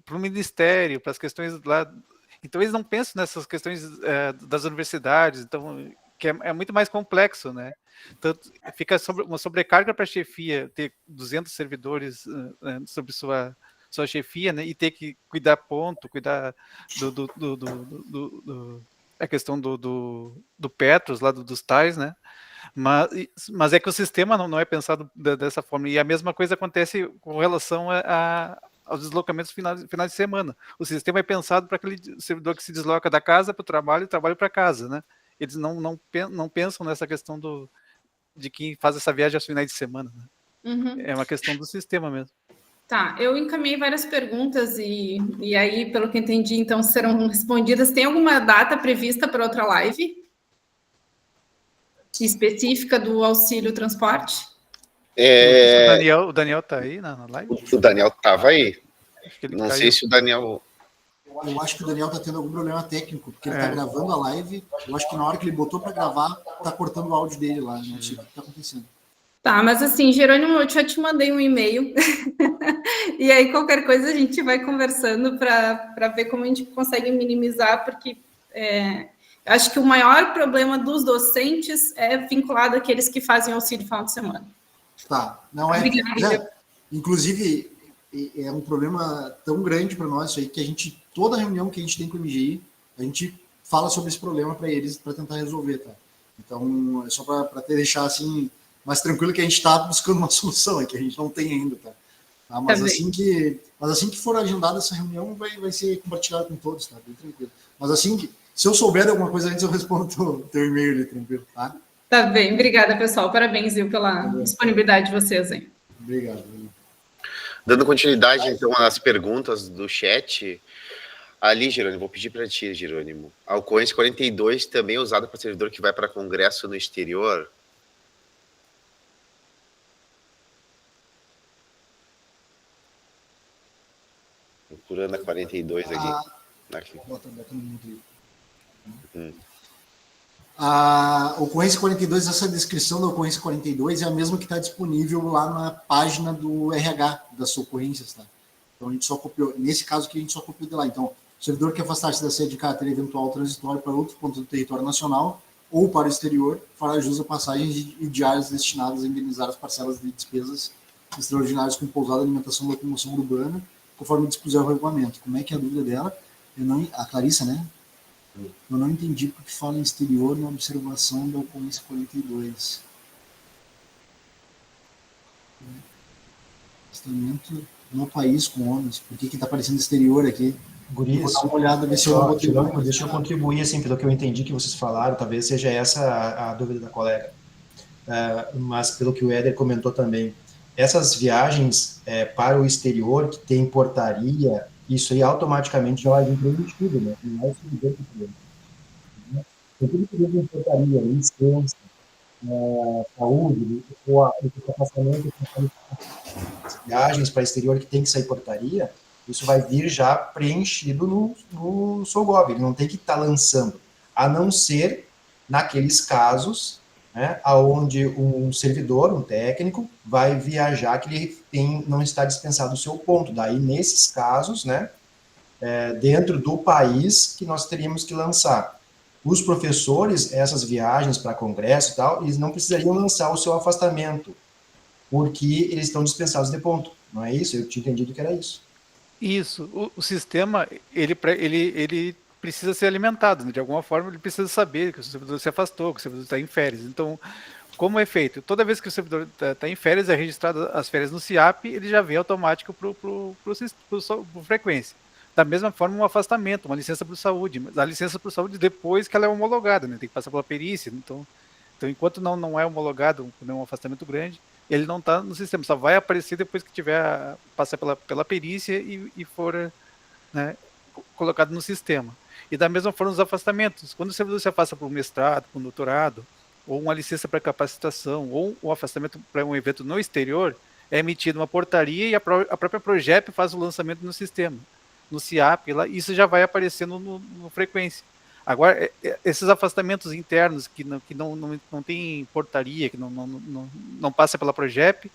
para o ministério, para as questões lá. Então eles não pensam nessas questões das universidades, então que é muito mais complexo, né? Tanto, fica uma sobrecarga para a chefia ter 200 servidores sobre sua chefia, né, e ter que cuidar cuidar a questão do Petros, lá dos tais, né, mas é que o sistema não é pensado dessa forma, e a mesma coisa acontece com relação aos deslocamentos finais de semana. O sistema é pensado para aquele servidor que se desloca da casa para o trabalho e trabalho para casa, né, eles não pensam nessa questão de quem faz essa viagem aos finais de semana, né? Uhum. É uma questão do sistema mesmo. Tá, eu encaminhei várias perguntas e aí, pelo que entendi, então serão respondidas. Tem alguma data prevista para outra live? Específica do auxílio transporte? O Daniel está aí na live? O Daniel estava aí. Não sei se o Daniel... Eu acho que o Daniel está tendo algum problema técnico, porque ele está gravando a live. Eu acho que na hora que ele botou para gravar, está cortando o áudio dele lá. Não sei o que está acontecendo. Tá, mas assim, Jerônimo, eu já te mandei um e-mail E aí, qualquer coisa, a gente vai conversando para ver como a gente consegue minimizar, porque eu acho que o maior problema dos docentes é vinculado àqueles que fazem auxílio final de semana. Tá, não é. Obrigada. Inclusive, é um problema tão grande para nós isso aí que toda reunião que a gente tem com o MGI, a gente fala sobre esse problema para eles, para tentar resolver, tá? Então, é só para deixar assim mais tranquilo que a gente está buscando uma solução, é que a gente não tem ainda, tá? Mas assim que for agendada essa reunião, vai ser compartilhado com todos, tá? Bem tranquilo. Mas assim que, se eu souber de alguma coisa antes, eu respondo teu e-mail ali, tranquilo, tá? Tá bem, obrigada, pessoal. Parabéns, viu, pela disponibilidade de vocês aí. Obrigado. Dando continuidade, então, às perguntas do chat, ali, Jerônimo, vou pedir para ti, Jerônimo. A ocorrência 42 também é usada para servidor que vai para congresso no exterior? Procurando a 42 aqui. Bota no mundo aí. A ocorrência 42, essa descrição da ocorrência 42 é a mesma que está disponível lá na página do RH das ocorrências, tá? Então a gente só copiou, nesse caso aqui a gente só copiou de lá. Então, o servidor que afastar-se da sede de caráter eventual transitório para outro ponto do território nacional ou para o exterior fará jus a passagens e diárias destinadas a indenizar as parcelas de despesas extraordinárias com pousada, alimentação e locomoção urbana, conforme dispuser o regulamento. Como é que é a dúvida dela? A Clarissa, né? Eu não entendi porque fala em exterior na observação da ocorrência 42. Testamento no país com ônus. Por que está aparecendo exterior aqui? Gurias, vou dar uma olhada, ver se eu deixa eu contribuir, assim, pelo que eu entendi que vocês falaram, talvez seja essa a dúvida da colega. Mas pelo que o Éder comentou também, essas viagens para o exterior, que tem portaria, isso aí automaticamente já vai vir preenchido, né? Não é o servidor que tem. Tem tudo que tem portaria, licença, saúde, ou afastamento, viagens para o exterior que tem que sair portaria, isso vai vir já preenchido no SOGOV, ele não tem que estar lançando, a não ser naqueles casos, né, onde um servidor, um técnico, vai viajar que ele não está dispensado o seu ponto. Daí, nesses casos, né, dentro do país que nós teríamos que lançar. Os professores, essas viagens para congresso e tal, eles não precisariam lançar o seu afastamento, porque eles estão dispensados de ponto. Não é isso? Eu tinha entendido que era isso. Isso. O sistema, ele precisa ser alimentado, né? De alguma forma ele precisa saber que o servidor se afastou, que o servidor está em férias. Então, como é feito? Toda vez que o servidor está em férias, é registrado as férias no CIAP, ele já vem automático para a frequência. Da mesma forma, um afastamento, uma licença por saúde, mas a licença por saúde depois que ela é homologada, né? Tem que passar pela perícia. Então enquanto não é homologado, não é um afastamento grande, ele não está no sistema, só vai aparecer depois que passar pela perícia e for, né, colocado no sistema. E da mesma forma os afastamentos, quando o servidor se afasta para um mestrado, para um doutorado, ou uma licença para capacitação, ou um afastamento para um evento no exterior, é emitida uma portaria e a própria Progep faz o lançamento no sistema, no CIAP, isso já vai aparecendo no frequência. Agora, esses afastamentos internos que não tem portaria, que não passa pela Progep,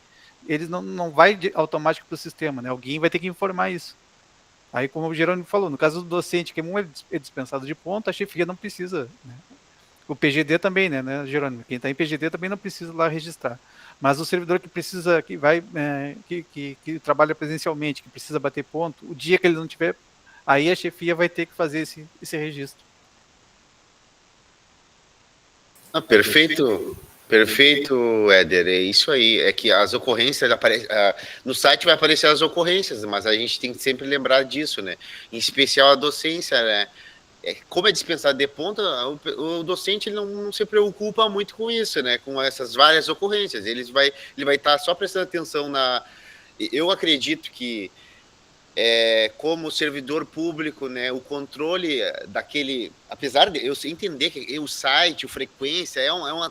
eles não vai automático para o sistema, né? Alguém vai ter que informar isso. Aí, como o Jerônimo falou, no caso do docente, que é dispensado de ponto, a chefia não precisa, né? O PGD também, né, Jerônimo? Quem está em PGD também não precisa lá registrar. Mas o servidor que precisa, que trabalha presencialmente, que precisa bater ponto, o dia que ele não tiver, aí a chefia vai ter que fazer esse registro. Perfeito, Éder, é isso aí, é que as ocorrências aparecem, no site vai aparecer as ocorrências, mas a gente tem que sempre lembrar disso, né, em especial a docência, né, como é dispensado de ponta, o docente ele não se preocupa muito com isso, né, com essas várias ocorrências, ele vai estar só prestando atenção eu acredito que como servidor público, né, o controle daquele, apesar de eu entender que o site, o frequência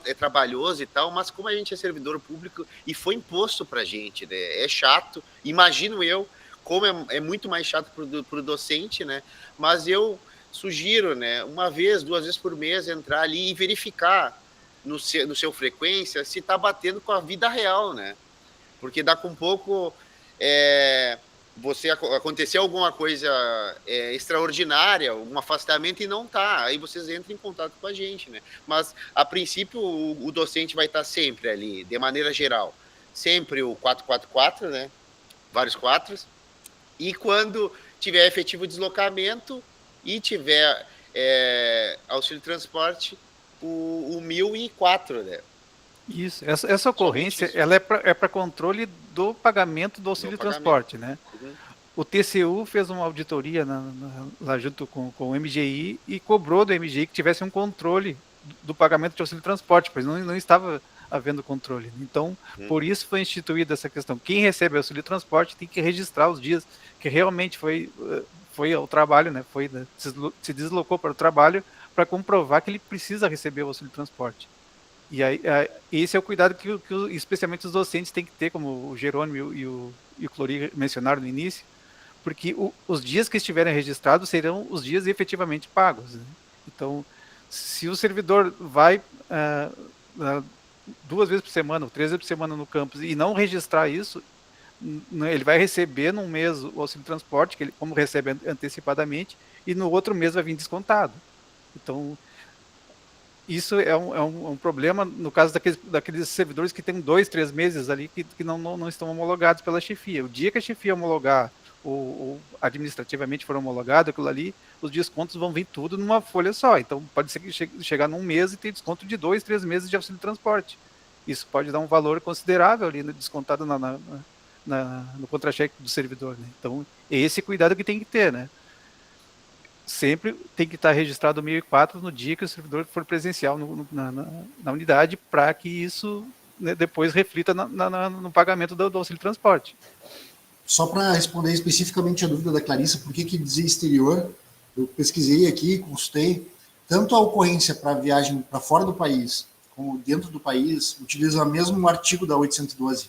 é trabalhoso e tal, mas como a gente é servidor público e foi imposto para a gente, né, é chato, imagino eu, como é muito mais chato para o docente, né, mas eu sugiro, né, 1 vez, 2 vezes por mês entrar ali e verificar no seu frequência se está batendo com a vida real, né, porque dá com pouco você acontecer alguma coisa extraordinária, algum afastamento e não tá, aí vocês entram em contato com a gente, né? Mas, a princípio, o docente vai estar sempre ali, de maneira geral. Sempre o 444, né? Vários quatros. E quando tiver efetivo deslocamento e tiver auxílio transporte, o 1004, né? Isso, essa ocorrência, ela é para controle do pagamento do auxílio transporte, né? Uhum. O TCU fez uma auditoria lá junto com o MGI e cobrou do MGI que tivesse um controle do pagamento de auxílio transporte, pois não estava havendo controle. Então, por isso foi instituída essa questão. Quem recebe auxílio transporte tem que registrar os dias que realmente foi ao trabalho, né? Se deslocou para o trabalho para comprovar que ele precisa receber o auxílio transporte. E aí, esse é o cuidado que especialmente os docentes têm que ter, como o Jerônimo e o Clori mencionaram no início, porque os dias que estiverem registrados serão os dias efetivamente pagos, né? Então, se o servidor vai 2 vezes por semana, ou 3 vezes por semana no campus e não registrar isso, ele vai receber num mês o auxílio transporte, que ele, como recebe antecipadamente, e no outro mês vai vir descontado. Então, isso é um problema no caso daqueles servidores que têm 2, 3 meses ali que não estão homologados pela chefia. O dia que a chefia homologar ou administrativamente for homologado, aquilo ali, os descontos vão vir tudo numa folha só. Então, pode ser que chegar num mês e ter desconto de 2, 3 meses de auxílio transporte. Isso pode dar um valor considerável ali, descontado no contra-cheque do servidor, né? Então, é esse cuidado que tem que ter, né? Sempre tem que estar registrado o 1004 no dia que o servidor for presencial na unidade, para que isso, né, depois reflita no pagamento do auxílio transporte. Só para responder especificamente a dúvida da Clarissa, por que dizia exterior, eu pesquisei aqui, consultei, tanto a ocorrência para viagem para fora do país, como dentro do país, utiliza o mesmo artigo da 812.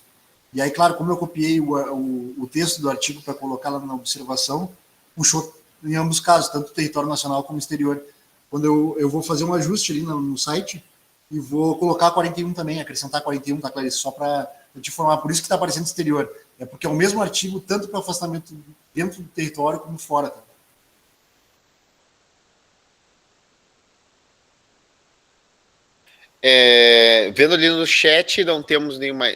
E aí, claro, como eu copiei o texto do artigo para colocar lá na observação, puxou em ambos os casos, tanto o território nacional como o exterior. Quando eu vou fazer um ajuste ali no site, e vou colocar 41 também, acrescentar 41, tá, Clarice? Só para te informar, por isso que está aparecendo exterior. É porque é o mesmo artigo, tanto para afastamento dentro do território como fora, tá? Vendo ali no chat, não temos nenhuma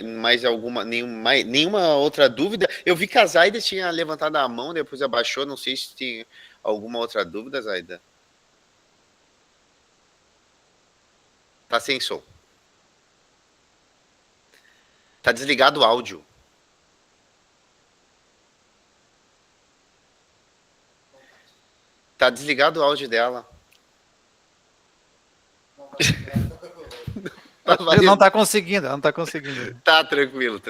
outra dúvida. Eu vi que a Zaida tinha levantado a mão, depois abaixou. Não sei se tem alguma outra dúvida, Zaida. Tá sem som. Tá desligado o áudio. Tá desligado o áudio dela. Ela não está conseguindo, Tá, tranquilo.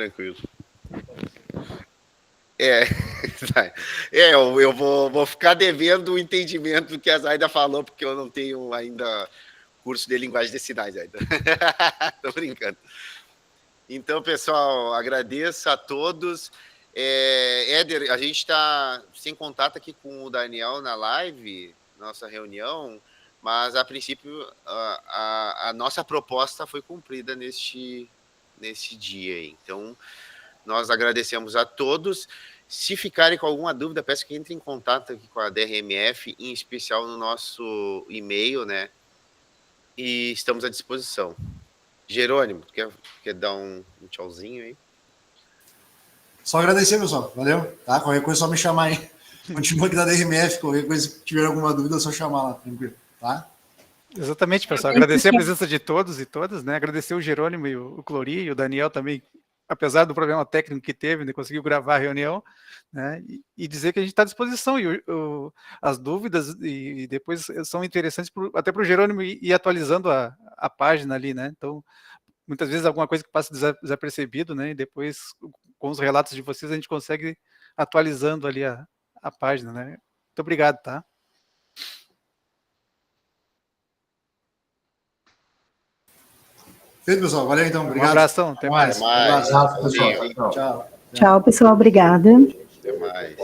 Eu vou ficar devendo o entendimento do que a Zaida falou, porque eu não tenho ainda curso de linguagem de sinais ainda. Tô brincando. Então, pessoal, agradeço a todos. Éder, a gente está sem contato aqui com o Daniel na live, nossa reunião, mas, a princípio, a nossa proposta foi cumprida neste dia. Então, nós agradecemos a todos. Se ficarem com alguma dúvida, peço que entrem em contato aqui com a DRMF, em especial no nosso e-mail, né? E estamos à disposição. Jerônimo, quer dar um tchauzinho aí? Só agradecer, pessoal. Valeu. Tá? Qualquer coisa é só me chamar aí. Continua aqui da DRMF. Qualquer coisa, se tiver alguma dúvida, é só chamar lá. Tranquilo. Tá? Exatamente, pessoal. Agradecer a presença de todos e todas, né? Agradecer o Jerônimo e o Clori e o Daniel também, apesar do problema técnico que teve, né? Conseguiu gravar a reunião, né? E dizer que a gente está à disposição. E as dúvidas e depois são interessantes até para o Jerônimo ir atualizando a página ali, né? Então, muitas vezes alguma coisa que passa desapercebido, né? E depois, com os relatos de vocês, a gente consegue atualizando ali a página, né? Muito obrigado, tá? Feito, pessoal. Valeu, então. Obrigado. Um abração. Até mais. Abraço, pessoal. Tchau. Tchau, pessoal. Obrigada. Até mais.